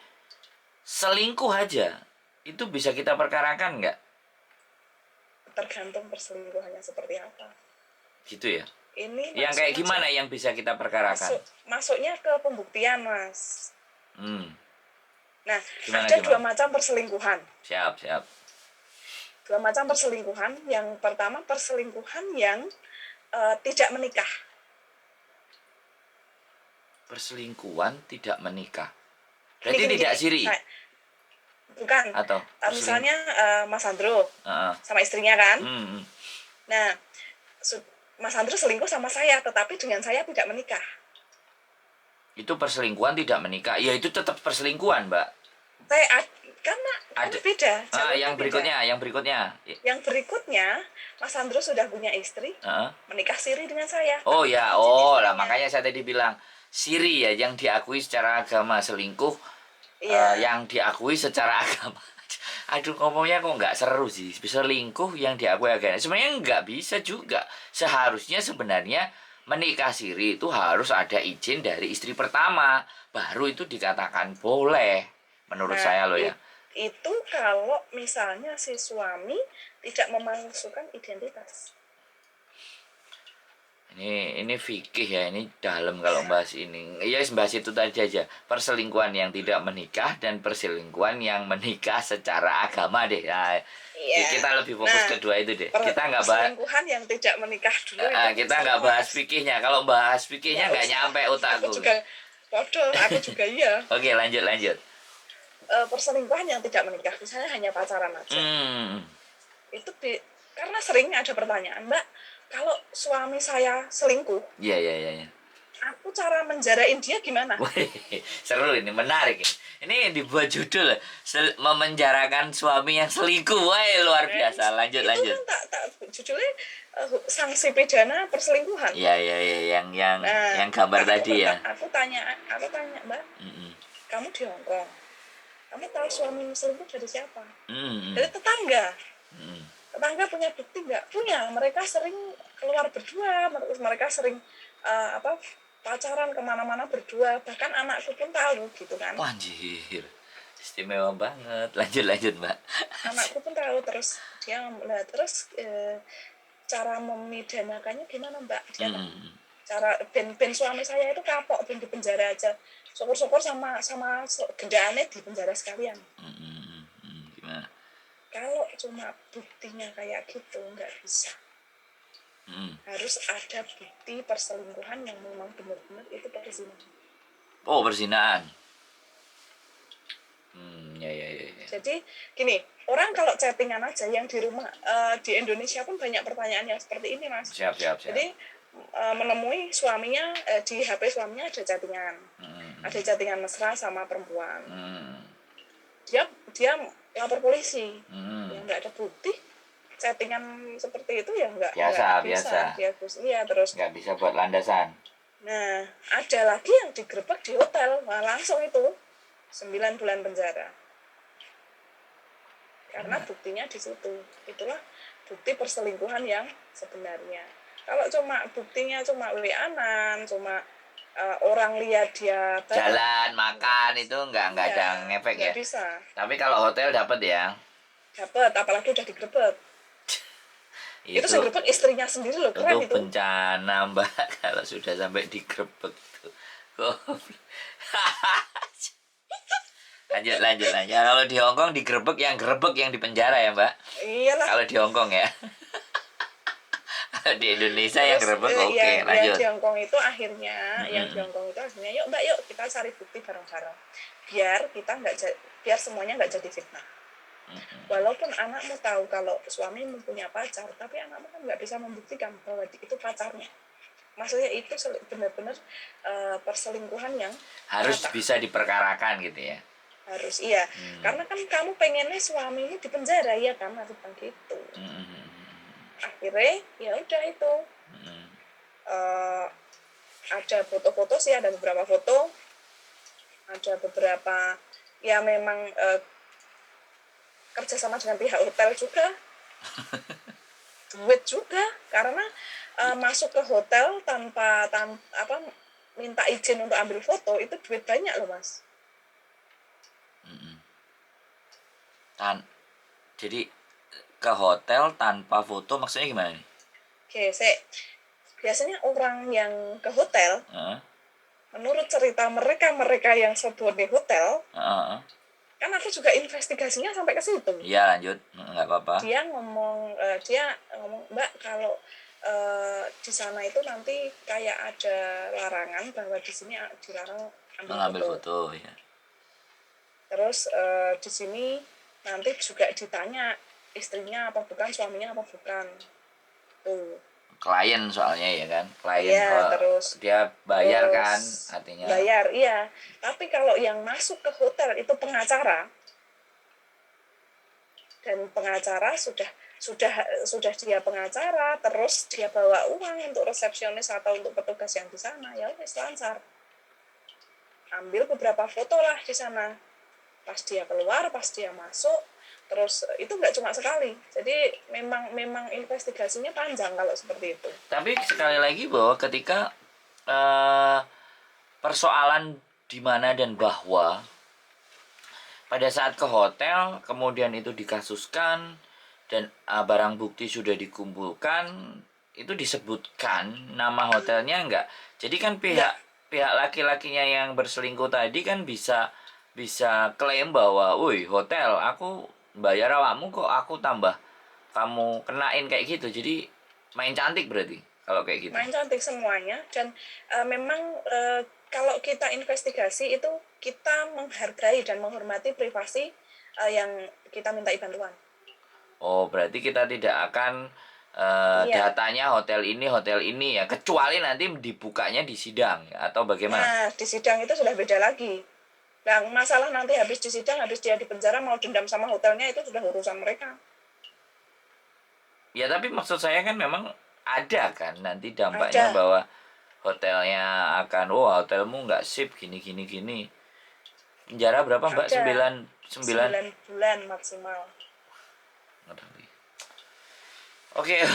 selingkuh aja itu bisa kita perkarakan nggak? Tergantung perselingkuhannya seperti apa. Gitu ya. Ini Yang kayak gimana yang bisa kita perkarakan? masuknya ke pembuktian, Mas. Nah, Gimana, ada dua gimana? macam perselingkuhan. Siap. Dua macam perselingkuhan. Yang pertama perselingkuhan yang tidak menikah. Perselingkuhan tidak menikah. Gini, Berarti gini, tidak gini. siri? Bukan. Atau Misalnya Mas Andro Heeh. sama istrinya kan. Hmm. Nah, Mas Andro selingkuh sama saya, tetapi dengan saya tidak menikah. Itu perselingkuhan tidak menikah. Ya itu tetap perselingkuhan, Mbak. Karena Ada beda. yang berikutnya. Yang berikutnya, Mas Andro sudah punya istri, menikah siri dengan saya. Oh ya, lah makanya saya tadi bilang siri ya yang diakui secara agama, selingkuh yang diakui secara agama. Aduh, ngomongnya kok nggak seru sih. Selingkuh yang diakui agama. Sebenarnya nggak bisa juga. Sebenarnya menikah siri itu harus ada izin dari istri pertama, baru itu dikatakan boleh. Menurut saya loh ya. Itu kalau misalnya si suami tidak memasukkan identitas. Ini fikih ya, ini dalam kalau bahas ini. Ya bahas itu tadi aja. Perselingkuhan yang tidak menikah dan perselingkuhan yang menikah secara agama deh. Nah, kita lebih fokus kedua itu deh. Kita nggak bahas perselingkuhan yang tidak menikah dulu. Kita nggak bahas fikihnya. Kalau bahas fikihnya nggak nyampe otakku. Aku juga iya. Oke, lanjut. Perselingkuhan yang tidak menikah, misalnya hanya pacaran aja. Itu karena sering ada pertanyaan, Mbak, kalau suami saya selingkuh, iya. aku cara menjarain dia gimana? Seru ini, menarik ini. Ini dibuat judul memenjarakan suami yang selingkuh. Wah, luar biasa. Lanjut. Itu kan judulnya sanksi pidana perselingkuhan. Iya, yang gambar tadi ya. Aku tanya, Mbak, kamu di Hong Kong, kamu tahu suami selingkuh dari siapa? Dari tetangga. Tetangga punya bukti nggak? Punya. Mereka sering keluar berdua, mereka sering pacaran kemana-mana berdua. Bahkan anakku pun tahu gitu kan. Wah, anjir, istimewa banget. Lanjut Mbak. Anakku pun tahu. Terus dia cara memidanakannya gimana, Mbak? Dia cara ben suami saya itu kapok, ben di penjara aja. Syukur-syukur sama gendaannya di penjara sekalian. Gimana? Kalau cuma buktinya kayak gitu nggak bisa. Harus ada bukti perselingkuhan yang memang benar-benar itu perzinahan. Oh, perzinahan. Ya. Jadi gini, orang kalau chattingan aja yang di rumah, di Indonesia pun banyak pertanyaan yang seperti ini, Mas. Siap. Jadi menemui suaminya, di HP suaminya ada chattingan. Ada chattingan mesra sama perempuan. Dia lapor polisi. Ya nggak ada bukti. Chattingan seperti itu ya nggak biasa. Iya, terus nggak bisa buat landasan. Nah, ada lagi yang digerebek di hotel, langsung itu 9 bulan penjara. Karena buktinya di situ. Itulah bukti perselingkuhan yang sebenarnya. Kalau buktinya cuma WA-an, cuma orang lihat dia jalan makan itu nggak ada ngefek ya. Bisa. Tapi kalau hotel dapat ya. Dapat, apalagi udah digerebek. Itu digerebek istrinya sendiri loh, keren itu. Bencana, Mbak, kalau sudah sampai digerebek itu. Lanjut. Kalau di Hongkong digerebek yang di penjara ya, Mbak. Iyalah. Kalau di Hongkong ya. Di Indonesia yang gerebek oke, lanjut. Di Hongkong itu akhirnya, yuk Mbak, yuk kita cari bukti bareng-bareng. Biar semuanya nggak jadi fitnah. Walaupun anakmu tahu kalau suamimu punya pacar, tapi anakmu kan nggak bisa membuktikan bahwa itu pacarnya. Maksudnya itu benar-benar perselingkuhan yang harus bisa diperkarakan gitu ya. Harus, iya. Karena kan kamu pengennya suamimu di penjara ya kan, harus gitu. Akhirnya ya udah itu. Ada foto-foto sih, ada beberapa foto, ada beberapa ya memang kerjasama dengan pihak hotel juga. Duit juga, karena masuk ke hotel tanpa minta izin untuk ambil foto itu duit banyak loh, Mas. Jadi ke hotel tanpa foto maksudnya gimana nih? Oke, biasanya orang yang ke hotel, Heeh. menurut cerita mereka yang sebut di hotel, Heeh. kan aku juga investigasinya sampai ke situ. Iya lanjut, nggak apa-apa. Dia ngomong, Mbak, kalau di sana itu nanti kayak ada larangan bahwa di sini dilarang ambil Mengambil foto. foto ya. Terus di sini nanti juga ditanya istrinya apa bukan, suaminya apa bukan. Tuh. Klien soalnya ya kan, klien Iya, terus dia bayar kan, terus artinya. bayar, iya. Tapi kalau yang masuk ke hotel itu pengacara, dan pengacara sudah dia pengacara, terus dia bawa uang untuk resepsionis atau untuk petugas yang di sana, ya wes lancar. Ambil beberapa foto lah di sana. Pas dia keluar, pas dia masuk, terus itu nggak cuma sekali. Jadi memang investigasinya panjang kalau seperti itu. Tapi sekali lagi bahwa ketika persoalan di mana dan bahwa pada saat ke hotel kemudian itu dikasuskan dan barang bukti sudah dikumpulkan, itu disebutkan nama hotelnya enggak. Jadi kan pihak laki-lakinya yang berselingkuh tadi kan bisa klaim bahwa, "Woi, hotel aku bayar awakmu kok aku tambah kamu kenain kayak gitu." Jadi main cantik berarti kalau kayak gitu. Main cantik semuanya, dan memang kalau kita investigasi itu kita menghargai dan menghormati privasi yang kita mintai bantuan. Oh, berarti kita tidak akan Iya. datanya hotel ini ya, kecuali nanti dibukanya di sidang ya, atau bagaimana? Nah, di sidang itu sudah beda lagi. Nah, masalah nanti habis di sidang, habis dia di penjara mau dendam sama hotelnya, itu sudah urusan mereka. Ya, tapi maksud saya kan memang ada kan nanti dampaknya Ada. bahwa hotelnya akan, hotelmu nggak sip gini. Penjara berapa Mbak? Ada. 9 9 bulan maksimal. Oke.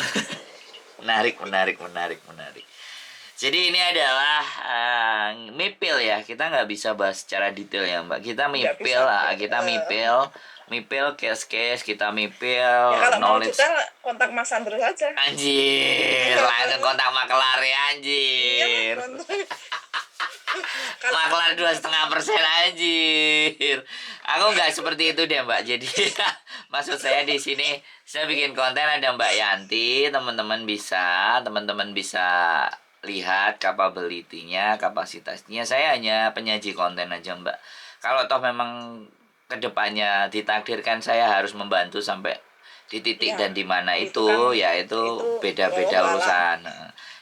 menarik. Jadi ini adalah mipil ya. Kita nggak bisa bahas secara detail ya Mbak. Kita mipil lah, mipil case-case, kita mipil Ya kalau mau knowledge. detail, kontak Mas Andro saja. Anjir, langsung kontak makelar ya Iya, anjir. kontak. Makelar 2,5% anjir. Aku nggak seperti itu deh Mbak. Jadi maksud saya di sini saya bikin konten ada Mbak Yanti, teman-teman bisa lihat capability-nya, kapasitasnya. Saya hanya penyaji konten aja Mbak. Kalau toh memang kedepannya ditakdirkan saya harus membantu sampai di titik Ya, dan di mana itu kan, ya itu beda-beda walau urusan.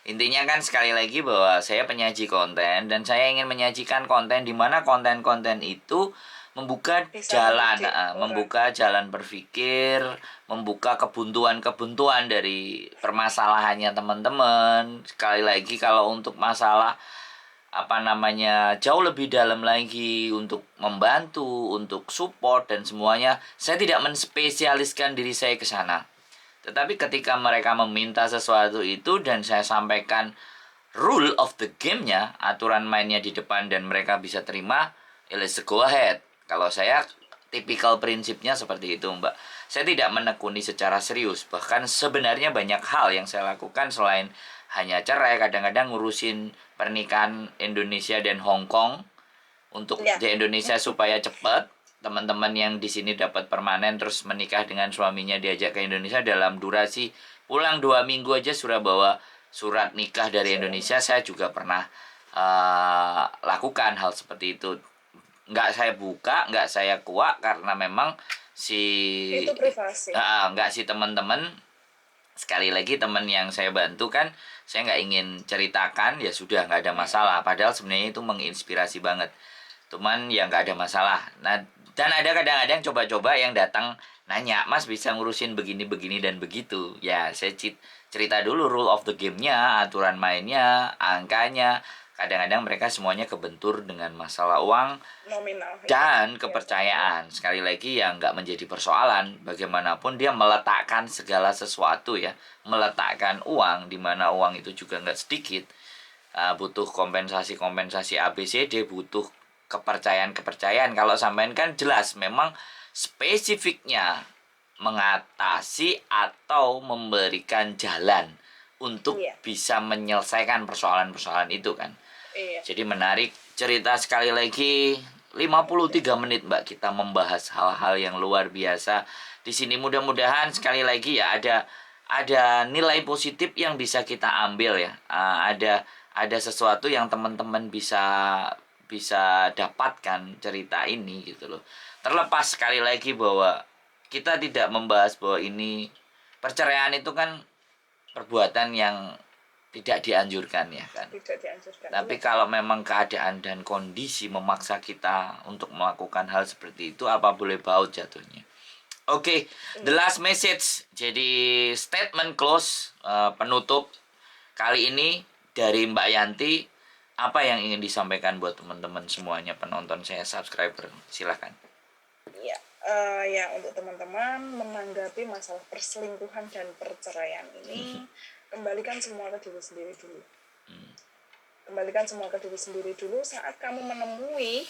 Intinya kan sekali lagi bahwa saya penyaji konten dan saya ingin menyajikan konten di mana konten-konten itu membuka bisa jalan, mendidik orang. membuka jalan berpikir, membuka kebuntuan-kebuntuan dari permasalahannya teman-teman. Sekali lagi kalau untuk masalah jauh lebih dalam lagi untuk membantu, untuk support dan semuanya, saya tidak menspesialiskan diri saya ke sana. Tetapi ketika mereka meminta sesuatu itu dan saya sampaikan rule of the game-nya, aturan mainnya di depan dan mereka bisa terima, let's go ahead. Kalau saya tipikal prinsipnya seperti itu Mbak. Saya tidak menekuni secara serius. Bahkan sebenarnya banyak hal yang saya lakukan selain hanya cerai. Kadang-kadang ngurusin pernikahan Indonesia dan Hong Kong untuk di Indonesia supaya cepat. Teman-teman yang di sini dapat permanen terus menikah dengan suaminya diajak ke Indonesia dalam durasi pulang 2 minggu aja sudah bawa surat nikah dari Indonesia. Saya juga pernah lakukan hal seperti itu. Nggak saya buka, nggak saya kuak karena memang Itu privasi. nggak si teman-teman, sekali lagi teman yang saya bantu kan saya nggak ingin ceritakan, ya sudah nggak ada masalah, padahal sebenarnya itu menginspirasi banget, cuman ya nggak ada masalah. Nah, dan ada kadang-kadang coba-coba yang datang nanya, Mas bisa ngurusin begini dan begitu, ya saya cerita dulu rule of the game-nya, aturan mainnya, angkanya. Kadang-kadang mereka semuanya kebentur dengan masalah uang Nominal. dan kepercayaan. Sekali lagi yang nggak menjadi persoalan. Bagaimanapun dia meletakkan segala sesuatu ya. Meletakkan uang, di mana uang itu juga nggak sedikit. Butuh kompensasi ABCD, butuh kepercayaan. Kalau sampean kan jelas memang spesifiknya mengatasi atau memberikan jalan untuk Iya, bisa menyelesaikan persoalan-persoalan itu kan. iya. Jadi menarik cerita sekali lagi. 53 menit Mbak kita membahas hal-hal yang luar biasa di sini. Mudah-mudahan sekali lagi ya ada nilai positif yang bisa kita ambil ya. Ada sesuatu yang teman-teman bisa dapatkan cerita ini gitu loh. Terlepas sekali lagi bahwa kita tidak membahas bahwa ini perceraian itu kan perbuatan yang tidak dianjurkan ya kan. Tidak dianjurkan. Tapi Iya. kalau memang keadaan dan kondisi memaksa kita untuk melakukan hal seperti itu, apa boleh baut jatuhnya. Oke, the last message. Jadi statement close, penutup kali ini dari Mbak Yanti. Apa yang ingin disampaikan buat teman-teman semuanya, penonton saya, subscriber? Silahkan. Iya, ya untuk teman-teman menanggapi masalah perselingkuhan dan perceraian ini, kembalikan semua ke diri sendiri dulu. Kembalikan semua ke diri sendiri dulu saat kamu menemui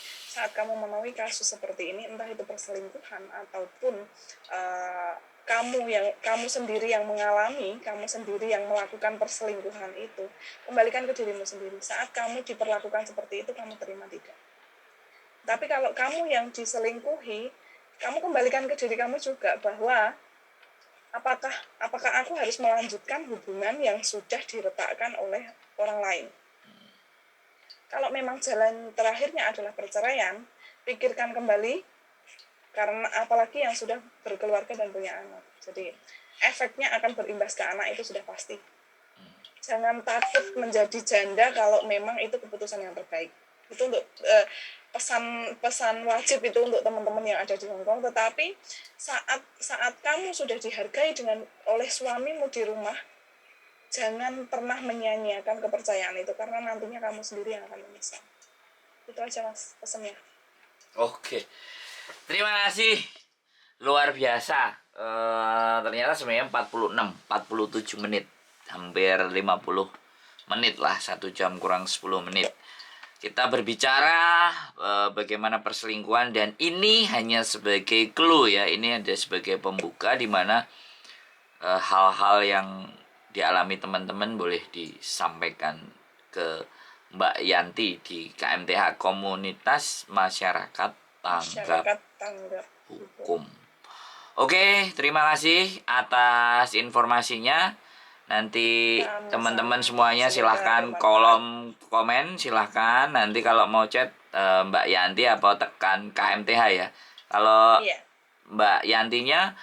kasus seperti ini, entah itu perselingkuhan ataupun kamu sendiri yang mengalami, kamu sendiri yang melakukan perselingkuhan itu, kembalikan ke dirimu sendiri. Saat kamu diperlakukan seperti itu, kamu terima tidak? Tapi kalau kamu yang diselingkuhi, kamu kembalikan ke diri kamu juga bahwa apakah aku harus melanjutkan hubungan yang sudah diretakkan oleh orang lain. Kalau memang jalan terakhirnya adalah perceraian, pikirkan kembali, karena apalagi yang sudah berkeluarga dan punya anak. Jadi efeknya akan berimbas ke anak, itu sudah pasti. Jangan takut menjadi janda kalau memang itu keputusan yang terbaik. Itu untuk pesan wajib itu untuk teman-teman yang ada di Hongkong. Tetapi saat kamu sudah dihargai oleh suamimu di rumah, jangan pernah menyia-nyiakan kepercayaan itu, karena nantinya kamu sendiri yang akan menyesal. Itu aja Mas pesannya. Oke, terima kasih. Luar biasa. Ternyata sebenarnya 47 menit. Hampir 50 menit lah. 1 jam kurang 10 menit. Kita berbicara bagaimana perselingkuhan. Dan ini hanya sebagai clue ya. Ini ada sebagai pembuka di mana hal-hal yang dialami teman-teman boleh disampaikan ke Mbak Yanti di KMTH, Komunitas Masyarakat Tanggap Hukum. Oke, terima kasih atas informasinya. Nanti teman-teman semuanya silahkan kolom komen, silahkan. Nanti kalau mau chat Mbak Yanti atau tekan KMTH ya. Kalau Mbak Yantinya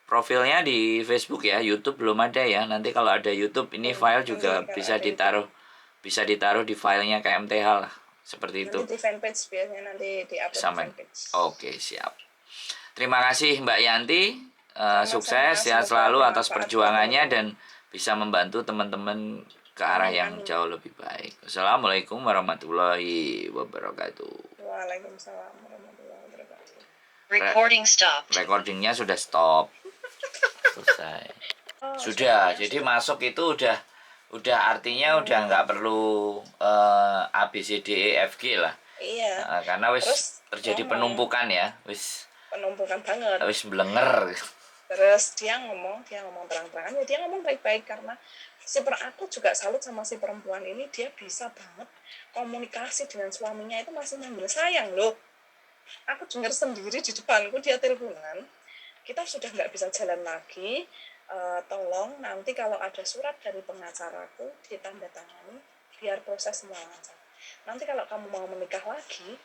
profilnya di Facebook ya, YouTube belum ada ya. Nanti kalau ada YouTube ini file juga bisa ditaruh di filenya KMTH lah. Seperti itu. Nanti di fanpage biasanya nanti di-upload di fanpage. Oke, siap. Terima kasih Mbak Yanti. Sukses, sehat selalu atas perjuangannya dan bisa membantu teman-teman ke arah yang jauh lebih baik. Assalamualaikum warahmatullahi wabarakatuh. Waalaikumsalam warahmatullahi wabarakatuh. Recordingnya sudah stop. Selesai. Sudah, jadi masuk itu udah artinya udah nggak perlu A B C D E F G lah. Iya. Karena wis terjadi penumpukan ya, wis penumpukan banget. Wis blenger. Terus dia ngomong terang-terangan, ya dia ngomong baik-baik, karena aku juga salut sama si perempuan ini, dia bisa banget komunikasi dengan suaminya itu masih manggil sayang loh. Aku dengar sendiri di depanku dia teleponan, kita sudah nggak bisa jalan lagi, tolong nanti kalau ada surat dari pengacaraku ditandatangani biar proses semua lancar. Nanti kalau kamu mau menikah lagi,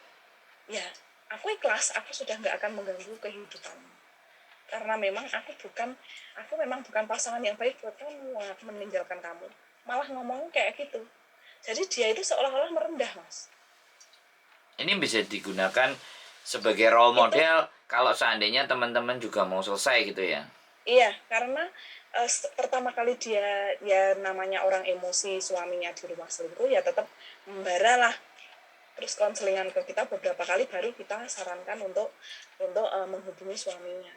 ya aku ikhlas, aku sudah nggak akan mengganggu kehidupanmu. Karena memang aku memang bukan pasangan yang baik buat kamu, aku meninggalkan kamu. Malah ngomong kayak gitu. Jadi dia itu seolah-olah merendah, Mas. Ini bisa digunakan sebagai role model kalau seandainya teman-teman juga mau selesai gitu ya. Iya, karena pertama kali dia, ya namanya orang emosi, suaminya di rumah selingkuh, ya tetap membara lah. Terus konselingan ke kita beberapa kali, baru kita sarankan untuk menghubungi suaminya.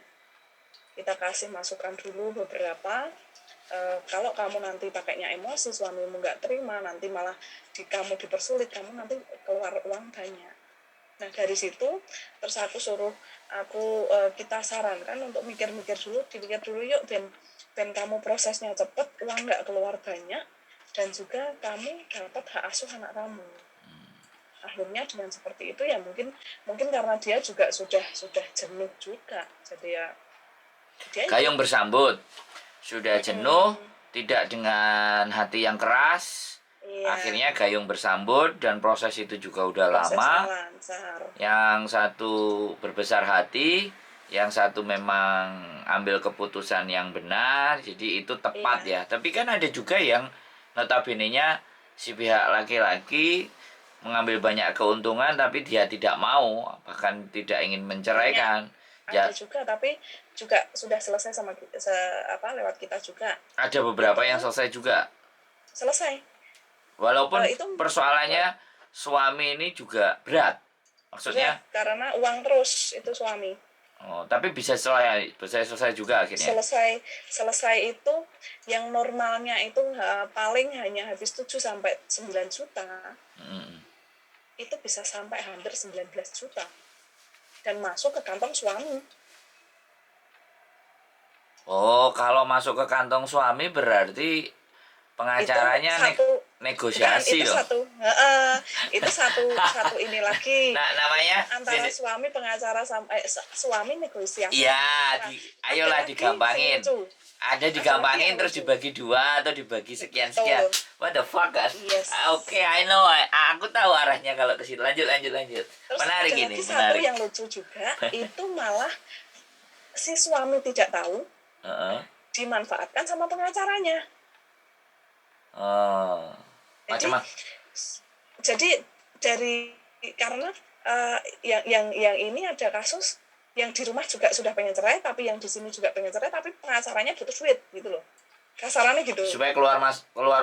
Kita kasih masukan dulu beberapa, kalau kamu nanti pakainya emosi, suamimu nggak terima, nanti malah kamu dipersulit, kamu nanti keluar uang banyak. Nah dari situ terus kita sarankan untuk mikir-mikir dulu, dipikir dulu yuk, dan kamu prosesnya cepet, uang nggak keluar banyak, dan juga kamu dapat hak asuh anak kamu. Akhirnya dengan seperti itu ya mungkin karena dia juga sudah jenuh juga, jadi ya dia Gayung ikut. bersambut, sudah jenuh, tidak dengan hati yang keras. Iya, Akhirnya gayung bersambut dan proses itu juga udah prosesnya lama. lancar. Yang satu berbesar hati, yang satu memang ambil keputusan yang benar, jadi itu tepat Iya, ya. Tapi kan ada juga yang notabene-nya si pihak laki-laki mengambil banyak keuntungan tapi dia tidak mau, bahkan tidak ingin banyak menceraikan. ada Ya, juga, tapi juga sudah selesai sama lewat kita juga. ada beberapa Itu yang selesai juga. selesai. Walaupun Itu persoalannya suami ini juga berat. berat Maksudnya, karena uang terus itu suami. oh, tapi bisa selesai juga akhirnya. Selesai itu yang normalnya itu paling hanya habis 7 sampai 9 juta. Hmm. Itu bisa sampai hampir 19 juta. Dan masuk ke kantong suami. Oh, kalau masuk ke kantong suami berarti Itu pengacaranya satu, bukan, negosiasi loh. itu satu ini lagi. Nah, namanya Antara suami pengacara sampai suami negosiasi. iya, Ada ayolah lagi sing digampangin. lucu. Ada Ada lagi digampangin yang terus lucu. dibagi dua atau dibagi sekian-sekian. Betul. What the fuck kan? Yes. Oke, I know. Aku tahu arahnya kalau ke situ. Lanjut. Terus Menarik ada ini, lagi satu menarik. yang lucu juga, itu malah si suami tidak tahu, Heeh. dimanfaatkan sama pengacaranya. Oh. Jadi Macam jadi dari karena yang ini ada kasus yang di rumah juga sudah pengen cerai, tapi yang di sini juga pengen cerai, tapi pengacaranya butuh duit gitu loh. Kasarannya gitu. supaya keluar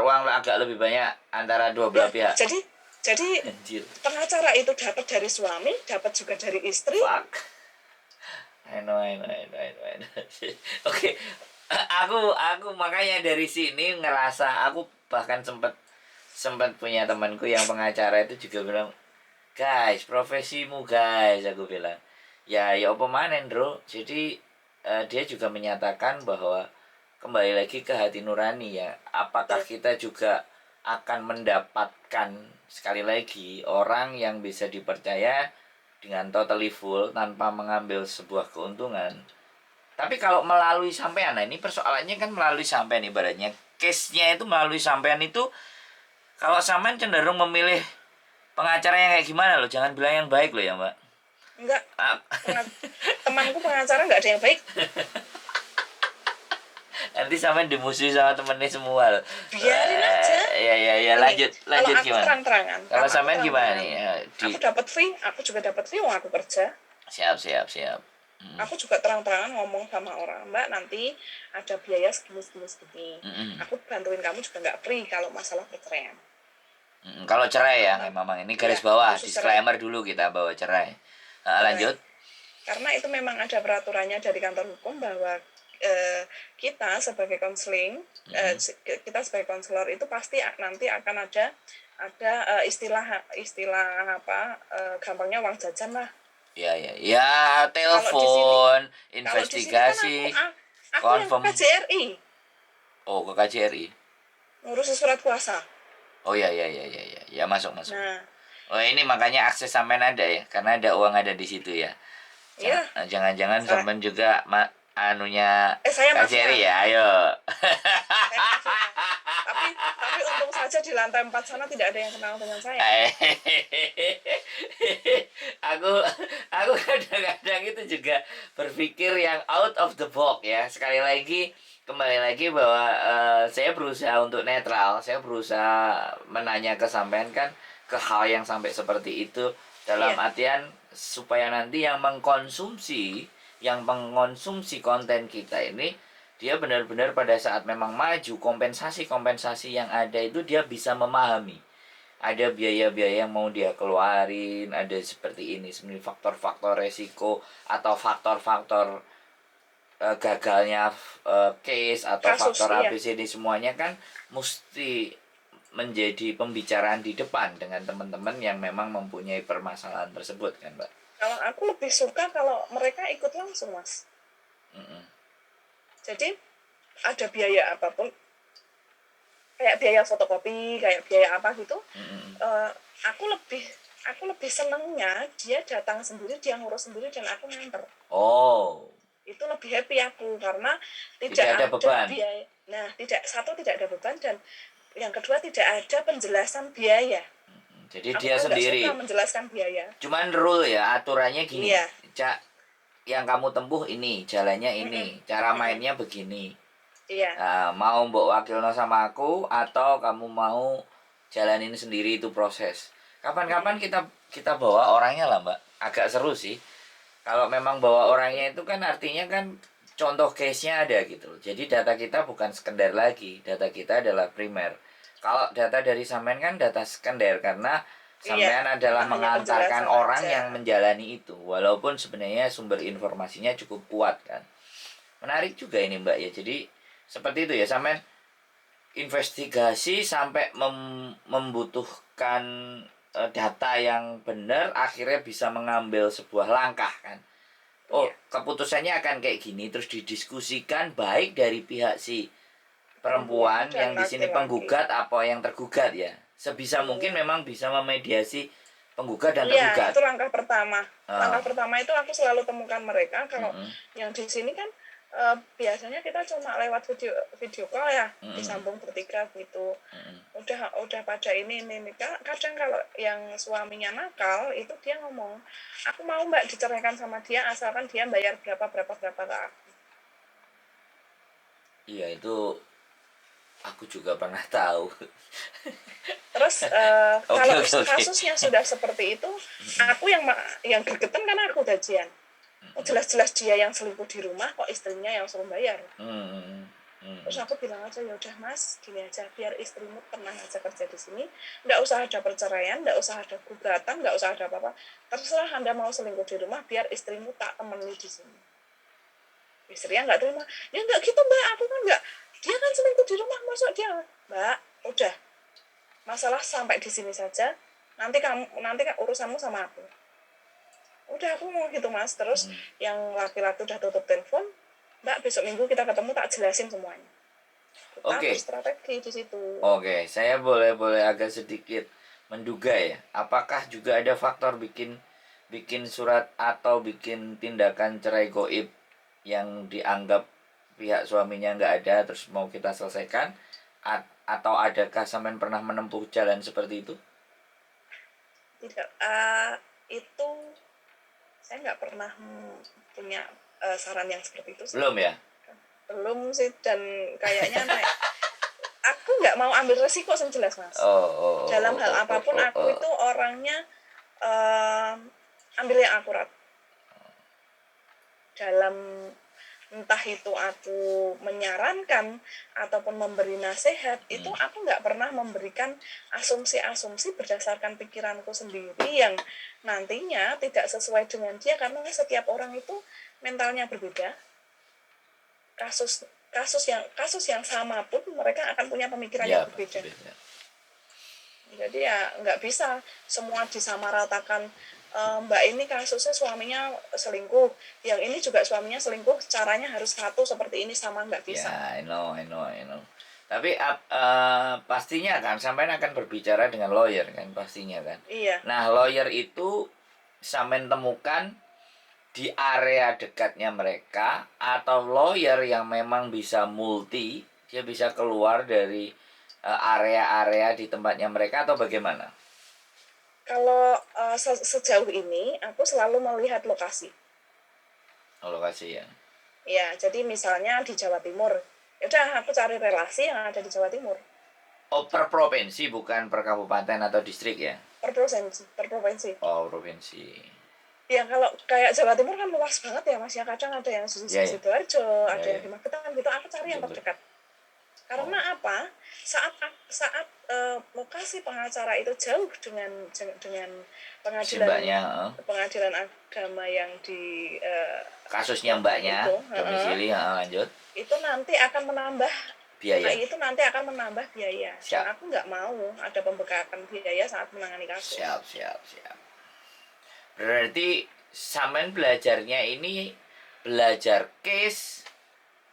uang agak lebih banyak antara dua Ya, belah pihak. jadi Anjir. pengacara itu dapat dari suami, dapat juga dari istri. Fuck. I know. Oke. Aku makanya dari sini ngerasa aku bahkan sempat punya temanku yang pengacara itu juga bilang, guys, profesimu guys, aku bilang. Ya apa manen, Bro. Jadi dia juga menyatakan bahwa kembali lagi ke hati nurani ya. Apakah kita juga akan mendapatkan sekali lagi orang yang bisa dipercaya dengan totally full tanpa mengambil sebuah keuntungan. Tapi kalau melalui sampean, nah ini persoalannya kan melalui sampean, ibaratnya case-nya itu melalui sampean itu, kalau sampean cenderung memilih pengacara yang kayak gimana loh, jangan bilang yang baik loh ya Mbak. Enggak, temanku pengacara enggak ada yang baik. Nanti sampean dimusuhi sama temennya semua loh. Biarin aja. Ya lanjut Kalau aku gimana? terang-terangan. Kalau sampean gimana nih? Aku dapat free, aku juga dapat free, aku kerja. Siap. Aku juga terang-terangan ngomong sama orang, Mbak, nanti ada biaya segini. Aku bantuin kamu juga nggak free kalau masalah perceraian. Kalau cerai ya, memang ini garis bawah, disclaimer dulu kita bahwa cerai. Lanjut. Karena itu memang ada peraturannya dari kantor hukum bahwa kita sebagai konseling, kita sebagai konselor itu pasti nanti akan ada istilah apa, gampangnya uang jajan lah. Ya telepon, investigasi, aku yang ke KJRI. Oh, ke KJRI. Ngurus surat kuasa. Oh ya, masuk. Nah, oh ini makanya akses sampean ada ya, karena ada uang ada di situ ya. Iya. Jangan sampean juga anunya saya KJRI ya, ayo. tapi untung saja di lantai 4 sana tidak ada yang kenal dengan saya. aku kadang-kadang itu juga berpikir yang out of the box ya. Kembali lagi bahwa saya berusaha untuk netral, saya berusaha menanya ke sampean kan ke hal yang sampai seperti itu dalam artian supaya nanti yang mengkonsumsi konten kita ini dia benar-benar pada saat memang maju kompensasi yang ada itu dia bisa memahami. Ada biaya-biaya yang mau dia keluarin, ada seperti ini, sebenarnya faktor-faktor resiko atau faktor-faktor gagalnya case atau kasus, faktor ABCD semuanya kan mesti menjadi pembicaraan di depan dengan teman-teman yang memang mempunyai permasalahan tersebut kan, Mbak? Kalau aku lebih suka kalau mereka ikut langsung, Mas. Mm-mm. Jadi ada biaya apapun, kayak biaya fotokopi, kayak biaya apa gitu, Mm-mm. aku lebih senengnya dia datang sendiri, dia ngurus sendiri dan aku nganter. Oh, Itu lebih happy aku karena tidak tidak ada ada beban. biaya. Nah, tidak ada beban, dan yang kedua tidak ada penjelasan biaya. Jadi Aku dia kan nggak suka sendiri. menjelaskan biaya. Cuman rule ya, aturannya gini. Iya. Cak, yang kamu tempuh ini, jalannya Mm-mm. ini, cara Mm-mm. mainnya begini. Iya. Nah, mau mbok wakilno sama aku atau kamu mau jalanin sendiri itu proses. Kapan-kapan Mm-mm. kita bawa orangnya lah, Mbak. Agak seru sih. Kalau memang bawa orangnya itu kan artinya kan contoh case-nya ada gitu loh. Jadi data kita bukan sekunder lagi, data kita adalah primer. Kalau data dari sampean kan data sekunder karena Iya. sampean Kita adalah hanya mengantarkan penjelasan orang aja. yang menjalani itu, walaupun sebenarnya sumber informasinya cukup kuat kan. Menarik juga ini Mbak ya. Jadi seperti itu ya, sampean investigasi sampai membutuhkan data yang benar, akhirnya bisa mengambil sebuah langkah kan. Oh, Iya. keputusannya akan kayak gini, terus didiskusikan baik dari pihak si Perempuan perempuan dan yang di sini laki-laki. penggugat apa yang tergugat ya. Sebisa mungkin Iya. memang bisa memediasi penggugat dan Iya, tergugat. itu langkah pertama. Langkah Oh. pertama itu aku selalu temukan mereka. Kalau Mm-mm. yang di sini kan biasanya kita cuma lewat video call ya, Mm-mm. disambung bertiga gitu. Mm-mm. Udah pada ini. Kadang kalau yang suaminya nakal itu dia ngomong, aku mau mbak diceraikan sama dia asalkan dia bayar berapa ke aku. Iya, itu aku juga pernah tahu. Terus Oke, kalau oke, oke. kasusnya sudah seperti itu, aku yang gregetan karena aku gajian. Oh, jelas-jelas dia yang selingkuh di rumah, kok istrinya yang suruh bayar. Mm-mm. Mm-mm. Terus aku bilang aja, ya udah mas, gini aja, biar istrimu tenang aja kerja di sini, nggak usah ada perceraian, nggak usah ada gugatan, nggak usah ada apa-apa. Terserah anda mau selingkuh di rumah, biar istrimu tak temani di sini. Istrinya nggak terima, ya nggak gitu mbak, aku kan nggak, dia kan selingkuh di rumah, masuk dia, mbak, udah, masalah sampai di sini saja, nanti urusanmu sama aku. Udah aku mau gitu mas. Terus yang laki-laki udah tutup telepon, mbak besok minggu kita ketemu, tak jelasin semuanya. Kita Oke. berstrategi di situ. Oke, saya boleh agak sedikit menduga ya. Apakah juga ada faktor bikin surat atau bikin tindakan cerai goib yang dianggap pihak suaminya nggak ada terus mau kita selesaikan, atau adakah sampean pernah menempuh jalan seperti itu? Tidak, itu saya nggak pernah punya saran yang seperti itu sih. Belum ya? Belum sih, dan kayaknya aku nggak mau ambil resiko yang jelas mas. Dalam hal apapun aku itu orangnya ambil yang akurat. Dalam entah itu aku menyarankan ataupun memberi nasihat, itu aku nggak pernah memberikan asumsi-asumsi berdasarkan pikiranku sendiri yang nantinya tidak sesuai dengan dia, karena setiap orang itu mentalnya berbeda. Kasus yang sama pun mereka akan punya pemikiran yang berbeda. Jadi ya nggak bisa semua disamaratakan. Mbak ini kasusnya suaminya selingkuh, yang ini juga suaminya selingkuh, caranya harus satu seperti ini, sama, nggak bisa. Ya, I know. Tapi pastinya kan sampean akan berbicara dengan lawyer kan, pastinya kan. Iya. Nah, lawyer itu sampean temukan di area dekatnya mereka, atau lawyer yang memang bisa multi, dia bisa keluar dari area-area di tempatnya mereka, atau bagaimana? Kalau sejauh ini aku selalu melihat lokasi. Lokasi ya. Ya, jadi misalnya di Jawa Timur, ya udah aku cari relasi yang ada di Jawa Timur. Oh, per provinsi bukan per kabupaten atau distrik ya? Per provinsi. Oh, provinsi. Ya kalau kayak Jawa Timur kan luas banget ya mas, ya kadang ada yang di Sidoarjo, ada yang di Magetan gitu, aku cari yang terdekat. Karena apa? Saat lokasi pengacara itu jauh dengan pengadilan agama yang di kasusnya mbaknya, domisili, lanjut. Itu nanti akan menambah biaya. itu nanti akan menambah biaya. Dan Siap. aku nggak mau ada pembengkakan biaya saat menangani kasus. Siap. Berarti sampean belajarnya ini belajar case,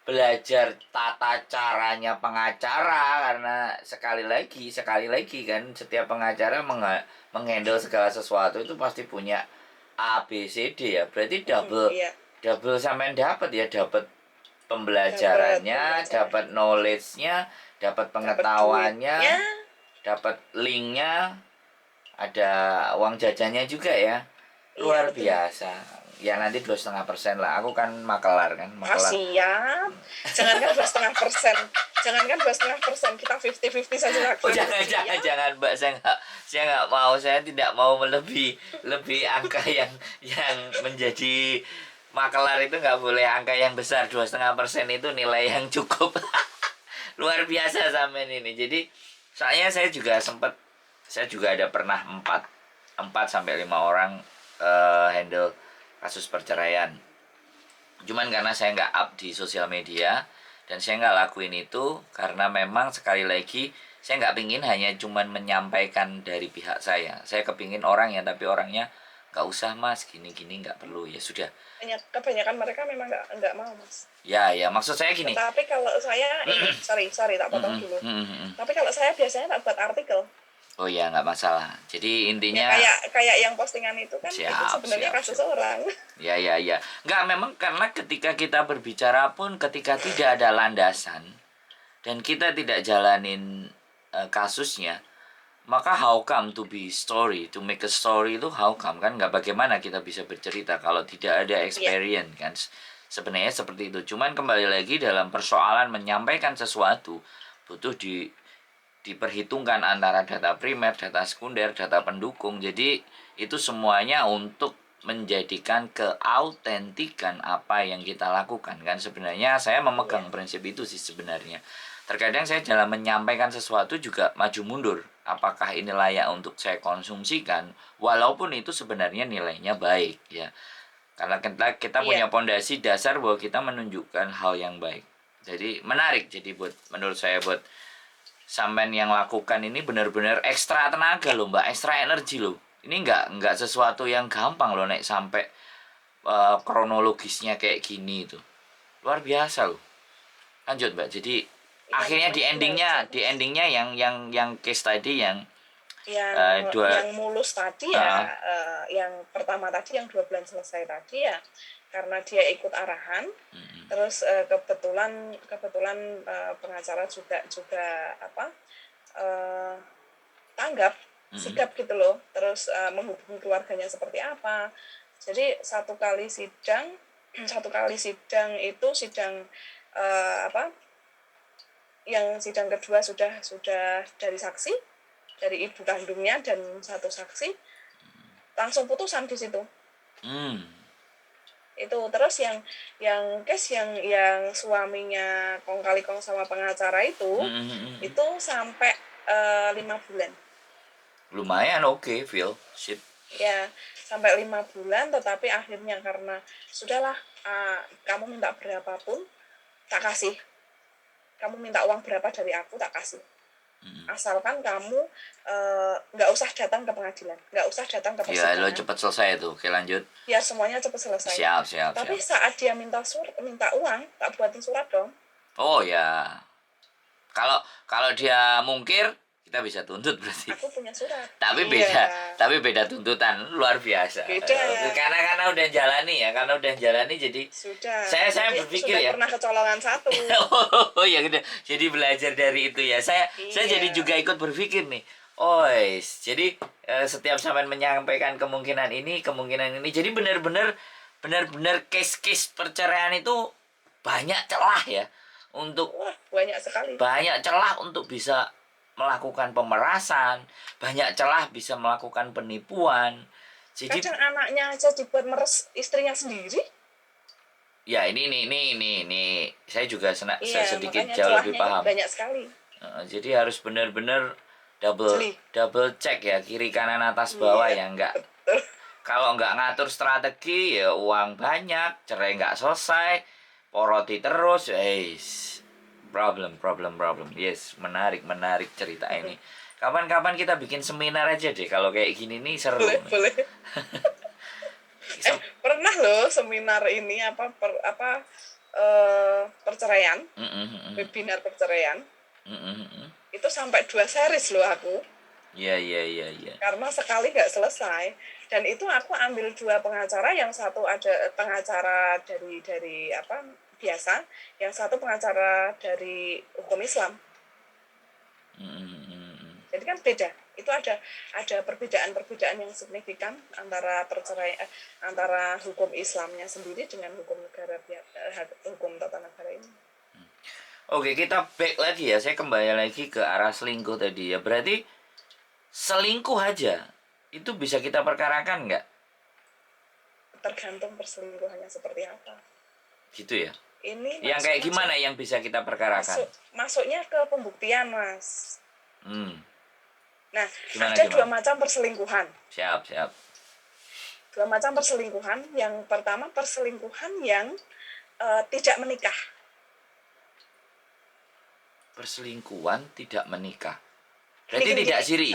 belajar tata caranya pengacara, karena sekali lagi kan setiap pengacara menghandle segala sesuatu itu pasti punya A B C D ya. Berarti Iya. double sampean dapat ya, dapat Dapat pembelajarannya, dapat knowledge-nya, dapat pengetahuannya, duitnya. dapat link-nya, ada uang jajannya juga ya. Iya, Luar betul. biasa. Ya nanti 2,5% lah. Aku kan makelar kan, makelar. Siap. Jangankan 2,5%. Jangankan 2,5%, kita 50-50 saja lah. Oh jangan Mbak, saya nggak mau, saya tidak mau lebih angka yang menjadi makelar itu nggak boleh angka yang besar. 2,5% itu nilai yang cukup. Luar biasa sampean ini. Jadi soalnya saya juga ada pernah 4 sampai 5 orang handle kasus perceraian. Cuman karena saya nggak up di sosial media dan saya nggak lakuin itu karena memang sekali lagi saya nggak pingin hanya cuman menyampaikan dari pihak saya. Saya kepingin orang ya, tapi orangnya nggak usah mas, gini-gini nggak perlu, ya sudah. Kebanyakan mereka memang nggak mau, Mas. Ya maksud saya gini. Tapi kalau saya ini, sorry tak potong dulu. Tapi kalau saya biasanya tak buat artikel. Oh ya, nggak masalah. Jadi intinya ya, kayak yang postingan itu kan itu sebenarnya kasus orang. Ya. Nggak, memang karena ketika kita berbicara pun ketika tidak ada landasan dan kita tidak jalanin kasusnya, maka how come to be story, to make a story itu how come, kan nggak, bagaimana kita bisa bercerita kalau tidak ada experience kan. Sebenarnya seperti itu. Cuman kembali lagi dalam persoalan menyampaikan sesuatu butuh diperhitungkan antara data primer, data sekunder, data pendukung. Jadi itu semuanya untuk menjadikan keautentikan apa yang kita lakukan kan. Sebenarnya saya memegang prinsip itu sih sebenarnya. Terkadang saya dalam menyampaikan sesuatu juga maju mundur. Apakah ini layak untuk saya konsumsikan, walaupun itu sebenarnya nilainya baik ya. Karena kita punya pondasi dasar bahwa kita menunjukkan hal yang baik. Jadi menarik. Jadi menurut saya buat sampean yang lakukan ini benar-benar ekstra tenaga loh Mbak, ekstra energi loh. Ini nggak sesuatu yang gampang loh, naik sampai kronologisnya kayak gini itu. Luar biasa loh. Lanjut Mbak. Jadi akhirnya di endingnya yang case tadi yang mulus tadi ya, yang pertama tadi yang 2 bulan selesai tadi ya, karena dia ikut arahan. Terus kebetulan pengacara juga tanggap sikap gitu loh. Terus menghubungi keluarganya seperti apa. Jadi satu kali sidang itu yang sidang kedua sudah dari saksi, dari ibu kandungnya dan satu saksi, langsung putusan di situ. Itu terus yang case yang suaminya kong kali kong sama pengacara itu sampai 5 bulan. Lumayan oke, Phil. Shit. Ya, sampai 5 bulan, tetapi akhirnya karena sudahlah, kamu minta berapapun tak kasih. Kamu minta uang berapa dari aku tak kasih. Asalkan kamu nggak usah datang ke pengadilan, nggak usah datang ke persidangan. Ya, lo cepat selesai tuh. Oke, lanjut. Ya, semuanya cepat selesai. Siap. Tapi saat dia minta uang, tak buatin surat dong. Oh ya. Kalau dia mungkir, kita bisa tuntut berarti. Aku punya surat. Tapi beda tuntutan, luar biasa. Beda. Karena udah jalani jadi sudah. Saya berpikir sudah ya. Pernah kecolongan 1. Oh ya gitu. Jadi belajar dari itu ya. Saya jadi juga ikut berpikir nih. Jadi setiap sampean menyampaikan kemungkinan ini. Jadi benar-benar case perceraian itu banyak celah ya banyak sekali. Banyak celah untuk bisa melakukan pemerasan, banyak celah bisa melakukan penipuan. Jadi kadang anaknya aja dibuat meres istrinya sendiri. Ya ini saya juga sedikit jauh lebih paham. Banyak sekali. Jadi harus benar-benar double check ya, kiri kanan atas bawah ya, enggak. Kalau enggak ngatur strategi ya uang banyak, cerai enggak selesai, poroti terus, problem. Yes, menarik cerita ini. Kapan-kapan kita bikin seminar aja deh. Kalau kayak gini nih seru. Boleh. Pernah loh seminar ini perceraian, webinar perceraian. Itu sampai 2 series loh aku. Iya. Karena sekali nggak selesai. Dan itu aku ambil 2 pengacara, yang satu ada pengacara dari biasa, yang satu pengacara dari hukum Islam. Jadi kan beda. Itu ada perbedaan yang signifikan antara antara hukum Islamnya sendiri dengan hukum negara hukum tata negara ini. Oke, kita back lagi ya. Saya kembali lagi ke arah selingkuh tadi ya. Berarti selingkuh aja itu bisa kita perkarakan nggak? Tergantung perselingkuhannya seperti apa. Gitu ya. Ini yang kayak gimana yang bisa kita perkarakan? Masuknya ke pembuktian, Mas. Nah, Gimana? 2 macam perselingkuhan. Siap. 2 macam perselingkuhan. Yang pertama perselingkuhan yang tidak menikah. Perselingkuhan tidak menikah. Berarti tidak siri?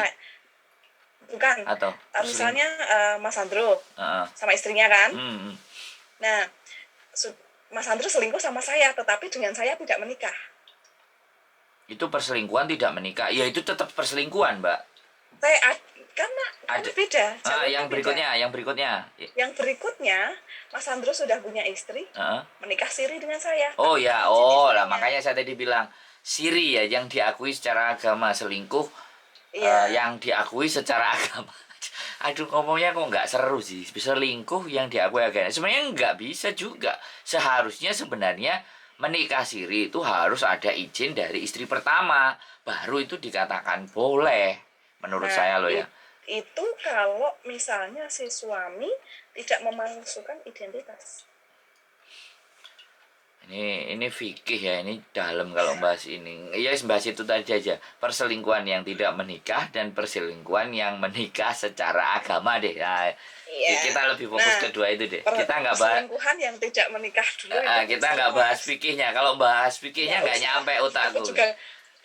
Bukan. Atau misalnya Mas Andro sama istrinya kan. Nah, Mas Andro selingkuh sama saya, tetapi dengan saya tidak menikah. Itu perselingkuhan tidak menikah. Ya itu tetap perselingkuhan, Mbak. Karena beda. Yang berikutnya. Yang berikutnya, Mas Andro sudah punya istri, menikah siri dengan saya. Oh ya, lah makanya saya tadi bilang siri ya, yang diakui secara agama. Selingkuh yang diakui secara agama. Aduh, ngomongnya kok nggak seru sih. Selingkuh yang diakui agama. Sebenarnya nggak bisa juga. Seharusnya sebenarnya menikah siri itu harus ada izin dari istri pertama, baru itu dikatakan boleh. Menurut saya loh ya. Itu kalau misalnya si suami tidak memasukkan identitas. Ini fikih ya, ini dalam kalau bahas ini. Ya bahas itu tadi aja. Perselingkuhan yang tidak menikah dan perselingkuhan yang menikah secara agama deh. Nah, kita lebih fokus kedua itu deh. Kita nggak bahas perselingkuhan yang tidak menikah dulu. Kita nggak bahas fikihnya. Kalau bahas fikihnya nggak nyampe otakku.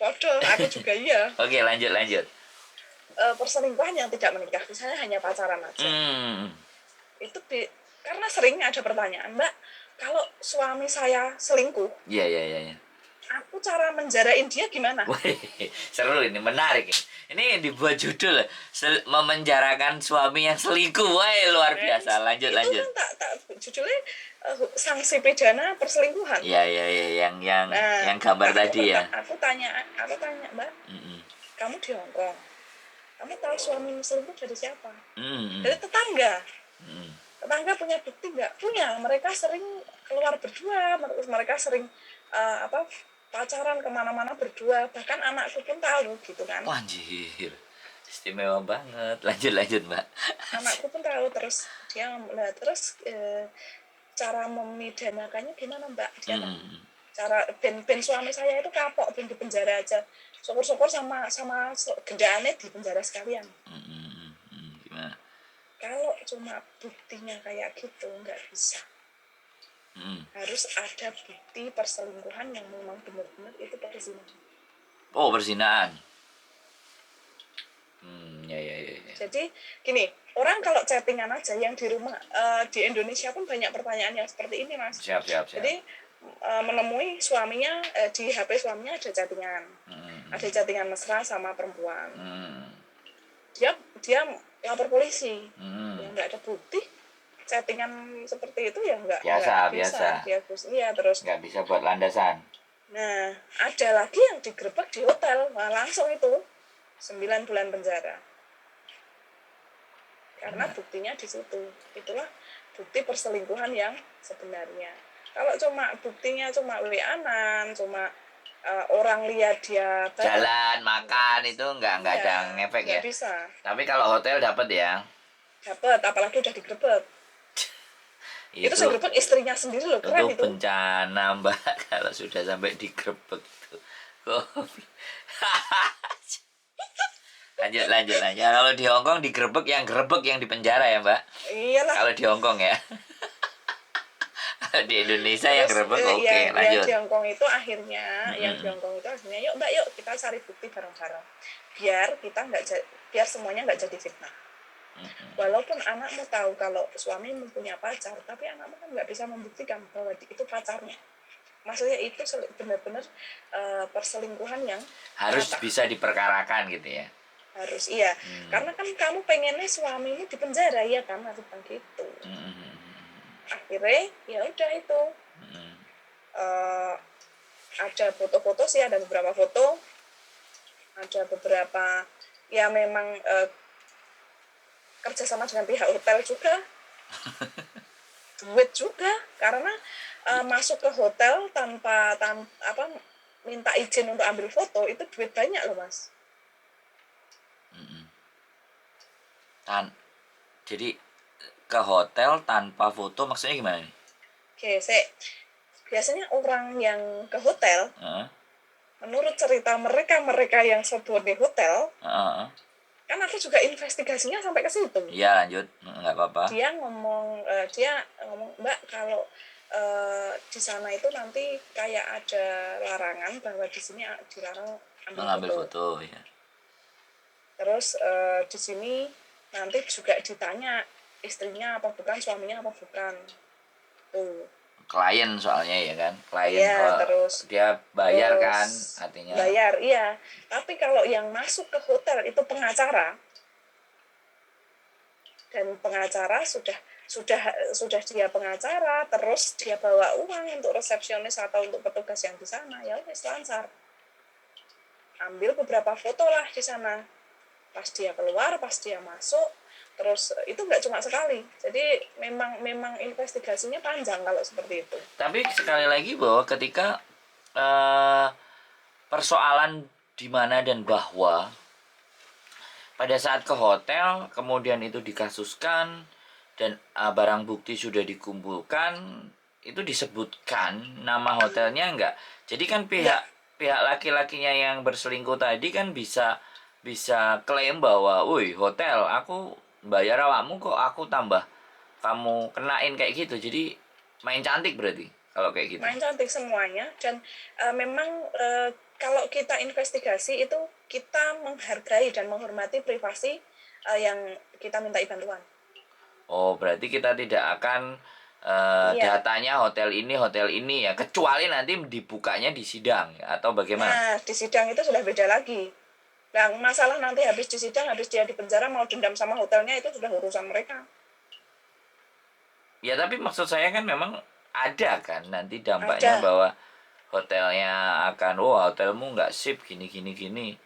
Aku juga iya. Oke, lanjut. Perselingkuhan yang tidak menikah, misalnya hanya pacaran aja. Itu karena sering ada pertanyaan, Mbak, kalau suami saya selingkuh, iya. aku cara menjarain dia gimana? Seru ini, menarik ini. Ini dibuat judul memenjarakan suami yang selingkuh. Wah, luar biasa. Lanjut. Itu kan judulnya sanksi pidana perselingkuhan. Iya, yang gambar tadi ya. Aku tanya, Mbak, kamu di Hong Kong, kamu tahu suami selingkuh dari siapa? Dari tetangga. Tetangga punya bukti nggak? Punya. Mereka sering keluar berdua, mereka sering pacaran kemana-mana berdua. Bahkan anakku pun tahu gitu kan. Wah, anjir, istimewa banget. Lanjut Mbak. Anakku pun tahu. Terus dia cara memidanakannya gimana, Mbak? Dia cara ben suami saya itu kapok, ben di penjara aja. Syukur-syukur sama gendaannya di penjara sekalian. Gimana? Kalau cuma buktinya kayak gitu nggak bisa. Harus ada bukti perselingkuhan yang memang benar-benar itu perzinahan. Oh, perzinahan. Ya. Jadi gini, orang kalau chattingan aja yang di rumah, di Indonesia pun banyak pertanyaan yang seperti ini, Mas. Siap. Jadi menemui suaminya, di HP suaminya ada chattingan. Ada chattingan mesra sama perempuan. Dia lapor polisi. Ya nggak ada bukti. Chattingan seperti itu ya nggak biasa. Iya, terus nggak bisa buat landasan. Nah, ada lagi yang digerebek di hotel, langsung itu 9 bulan penjara. Karena buktinya di situ. Itulah bukti perselingkuhan yang sebenarnya. Kalau buktinya cuma WA-an, cuma orang lihat dia jalan makan itu nggak ada ngefek ya. Bisa. Tapi kalau hotel dapat ya. Dapat, apalagi udah digerebek. Itu saya gerebek istrinya sendiri loh, keren itu. Bencana, Mbak, kalau sudah sampai digerebek itu. Lanjut. Kalau di Hongkong digerebek yang di penjara ya, Mbak. Iyalah. Kalau di Hongkong ya. Di Indonesia yang Terus grebek oke, yang lanjut. di Hong Kong itu akhirnya, Mm-mm. yuk Mbak, yuk kita cari bukti bareng-bareng. Biar semuanya nggak jadi fitnah. Walaupun anakmu tahu kalau suamimu punya pacar, tapi anakmu kan nggak bisa membuktikan bahwa itu pacarnya. Maksudnya itu benar-benar perselingkuhan yang Harus nyata. bisa diperkarakan gitu ya. Harus, iya. Karena kan kamu pengennya suamimu di penjara, ya kan, harus gitu. Akhirnya ya udah itu. Ada foto-foto sih, ada beberapa foto, ada beberapa ya memang kerjasama dengan pihak hotel juga, duit juga, karena masuk ke hotel tanpa minta izin untuk ambil foto itu duit banyak loh mas. Jadi ke hotel tanpa foto maksudnya gimana nih? Oke, biasanya orang yang ke hotel, menurut cerita mereka yang sebut di hotel, kan aku juga investigasinya sampai ke situ. Iya lanjut, nggak apa-apa. Dia ngomong Mbak, kalau di sana itu nanti kayak ada larangan bahwa di sini dilarang Mengambil foto. foto ya. Terus di sini nanti juga ditanya istrinya apa bukan, suaminya apa bukan. Tuh. Klien soalnya ya kan, klien. Iya, terus dia bayar terus kan, artinya. Bayar, iya. Tapi kalau yang masuk ke hotel itu pengacara, dan pengacara sudah dia pengacara, terus dia bawa uang untuk resepsionis atau untuk petugas yang di sana, ya wes lancar. Ambil beberapa foto lah di sana, pas dia keluar, pas dia masuk, terus itu nggak cuma sekali. Jadi memang investigasinya panjang kalau seperti itu. Tapi sekali lagi bahwa ketika persoalan di mana dan bahwa pada saat ke hotel kemudian itu dikasuskan dan barang bukti sudah dikumpulkan, itu disebutkan nama hotelnya enggak. Jadi kan pihak laki-lakinya yang berselingkuh tadi kan bisa klaim bahwa, "Woi, hotel, aku bayar awakmu kok aku tambah kamu kenain kayak gitu." Jadi main cantik berarti kalau kayak gitu. Main cantik semuanya, dan memang kalau kita investigasi itu kita menghargai dan menghormati privasi yang kita mintai bantuan. Oh, berarti kita tidak akan datanya hotel ini ya, kecuali nanti dibukanya di sidang ya, atau bagaimana? Nah, di sidang itu sudah beda lagi. Nah, masalah nanti habis di sidang, habis dia di penjara mau dendam sama hotelnya, itu sudah urusan mereka. Ya, tapi maksud saya kan memang ada kan nanti dampaknya bahwa hotelnya akan, hotelmu nggak sip gini.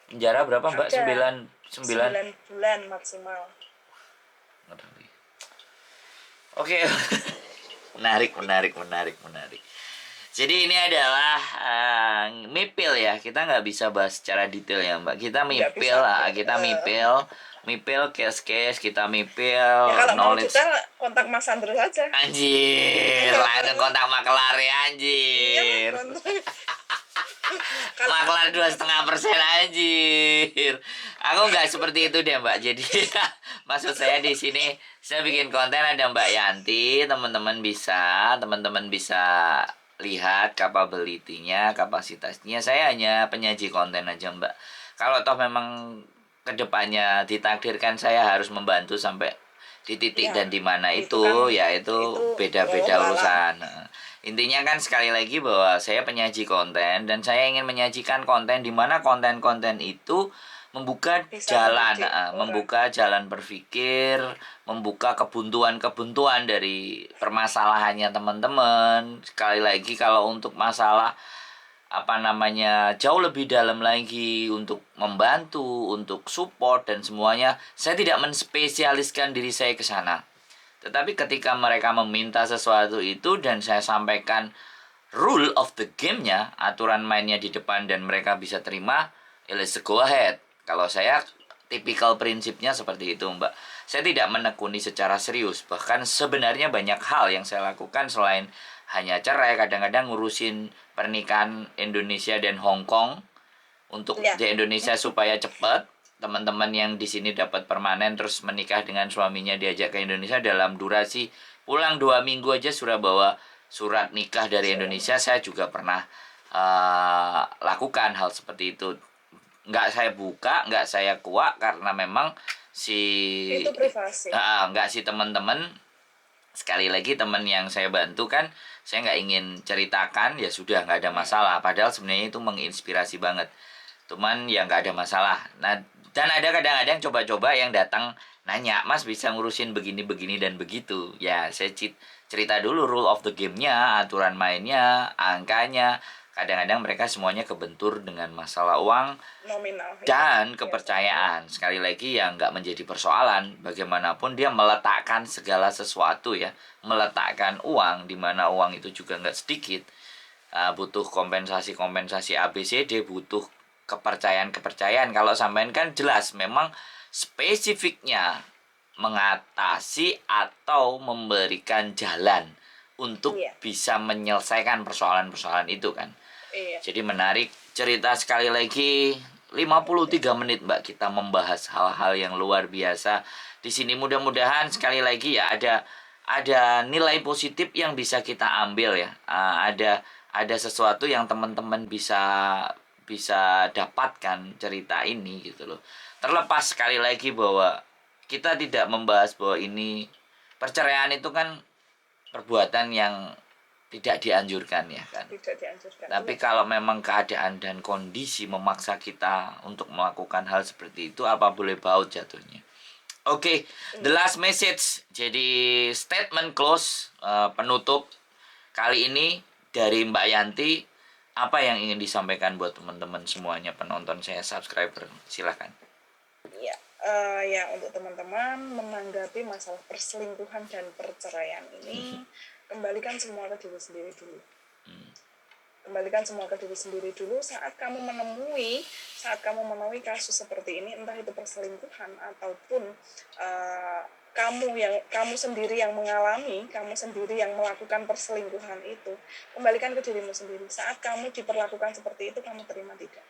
Penjara berapa Mbak? 9 bulan maksimal. Oke. menarik. Jadi ini adalah mipil ya. Kita nggak bisa bahas secara detail ya Mbak. Kita mipil case kita mipil ya, kalau knowledge. Mau detail kontak Mas Sandro saja. Anjir, langsung kontak makelar ya anjir. Makelar 2,5% anjir. Aku nggak seperti itu deh Mbak. Jadi maksud saya di sini saya bikin konten ada Mbak Yanti, teman-teman bisa lihat capability-nya, kapasitasnya. Saya hanya penyaji konten aja Mbak. Kalau toh memang kedepannya ditakdirkan saya harus membantu sampai di titik dan di mana itu beda-beda urusan. Intinya kan sekali lagi bahwa saya penyaji konten dan saya ingin menyajikan konten di mana konten-konten itu membuka jalan berpikir, membuka kebuntuan dari permasalahannya teman-teman. Sekali lagi kalau untuk masalah jauh lebih dalam lagi untuk membantu, untuk support dan semuanya, saya tidak menspesialiskan diri saya ke sana. Tetapi ketika mereka meminta sesuatu itu dan saya sampaikan rule of the game-nya, aturan mainnya di depan dan mereka bisa terima, let's go ahead. Kalau saya tipikal prinsipnya seperti itu Mbak. Saya tidak menekuni secara serius. Bahkan sebenarnya banyak hal yang saya lakukan selain hanya cerai, kadang-kadang ngurusin pernikahan Indonesia dan Hong Kong untuk di Indonesia supaya cepat. Teman-teman yang di sini dapat permanen terus menikah dengan suaminya diajak ke Indonesia dalam durasi pulang 2 minggu aja sudah bawa surat nikah dari Indonesia. Saya juga pernah lakukan hal seperti itu. Nggak saya buka, nggak saya kuak karena memang Itu privasi. nggak si teman-teman, sekali lagi teman yang saya bantu kan, saya nggak ingin ceritakan, ya sudah nggak ada masalah. Padahal sebenarnya itu menginspirasi banget. Cuman ya nggak ada masalah. Nah, dan ada kadang-kadang coba-coba yang datang nanya, Mas bisa ngurusin begini dan begitu. Ya saya cerita dulu rule of the game-nya, aturan mainnya, angkanya. Kadang-kadang mereka semuanya kebentur dengan masalah uang Nominal. dan kepercayaan. Sekali lagi ya nggak menjadi persoalan. Bagaimanapun dia meletakkan segala sesuatu ya, meletakkan uang, di mana uang itu juga nggak sedikit. Butuh kompensasi ABCD, butuh kepercayaan. Kalau sampean kan jelas memang spesifiknya mengatasi atau memberikan jalan untuk bisa menyelesaikan persoalan-persoalan itu kan. Jadi menarik cerita, sekali lagi 53 menit Mbak kita membahas hal-hal yang luar biasa di sini. Mudah-mudahan sekali lagi ya ada nilai positif yang bisa kita ambil ya. Ada sesuatu yang teman-teman bisa dapatkan cerita ini gitu loh. Terlepas sekali lagi bahwa kita tidak membahas bahwa ini perceraian itu kan perbuatan yang tidak dianjurkan ya kan. Tidak dianjurkan. Tapi kalau memang keadaan dan kondisi memaksa kita untuk melakukan hal seperti itu, apa boleh baut jatuhnya. Oke, the last message. Jadi statement close, penutup kali ini dari Mbak Yanti, apa yang ingin disampaikan buat teman-teman semuanya, penonton saya, subscriber, silahkan. Ya, ya untuk teman-teman menanggapi masalah perselingkuhan dan perceraian ini, kembalikan semua ke diri sendiri dulu. Kembalikan semua ke diri sendiri dulu saat kamu menemui kasus seperti ini, entah itu perselingkuhan ataupun kamu sendiri yang mengalami, kamu sendiri yang melakukan perselingkuhan itu, kembalikan ke dirimu sendiri. Saat kamu diperlakukan seperti itu, kamu terima tidak.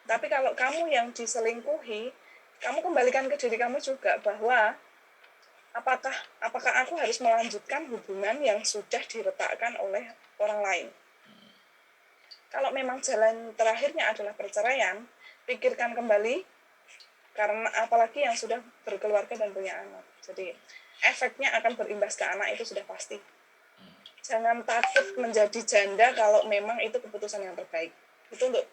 Tapi kalau kamu yang diselingkuhi, kamu kembalikan ke diri kamu juga bahwa apakah aku harus melanjutkan hubungan yang sudah diretakkan oleh orang lain. Kalau memang jalan terakhirnya adalah perceraian, pikirkan kembali, karena apalagi yang sudah berkeluarga dan punya anak. Jadi efeknya akan berimbas ke anak, itu sudah pasti. Jangan takut menjadi janda kalau memang itu keputusan yang terbaik. Itu untuk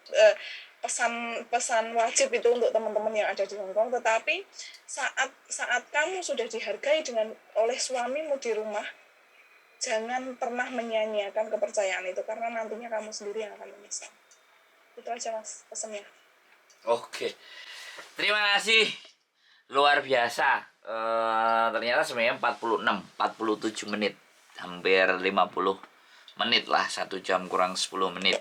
pesan wajib itu untuk teman-teman yang ada di Hongkong. Tetapi saat kamu sudah dihargai oleh suamimu di rumah, jangan pernah menyia-nyiakan kepercayaan itu, karena nantinya kamu sendiri yang akan menyesal. Itu aja Mas pesannya. Oke, terima kasih, luar biasa. Ternyata sebenarnya 47 menit, hampir 50 menit lah, 1 jam kurang 10 menit.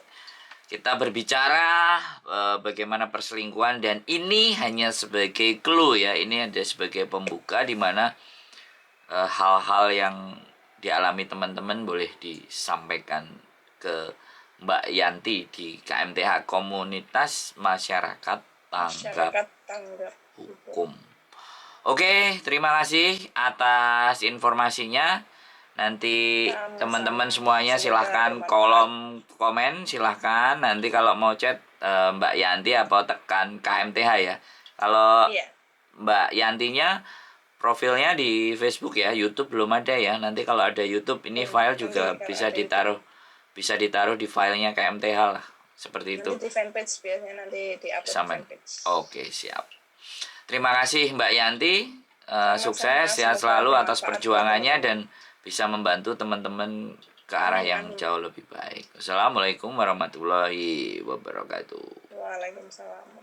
Kita berbicara bagaimana perselingkuhan, dan ini hanya sebagai clue ya, ini ada sebagai pembuka di mana hal-hal yang dialami teman-teman boleh disampaikan ke Mbak Yanti di KMTH, Komunitas Masyarakat Tanggap Hukum. Oke, terima kasih atas informasinya. Nanti teman-teman semuanya silahkan kolom komen, silahkan. Nanti kalau mau chat Mbak Yanti apa tekan KMTH ya. Kalau Mbak Yantinya profilnya di Facebook ya, YouTube belum ada ya. Nanti kalau ada YouTube ini file juga bisa ditaruh di filenya KMTH lah, seperti itu. Nanti di fanpage biasanya, nanti di-upload di fanpage. Oke, siap. Terima kasih Mbak Yanti. Sukses, sehat selalu atas perjuangannya dan bisa membantu teman-teman ke arah yang jauh lebih baik. Assalamualaikum warahmatullahi wabarakatuh. Waalaikumsalam.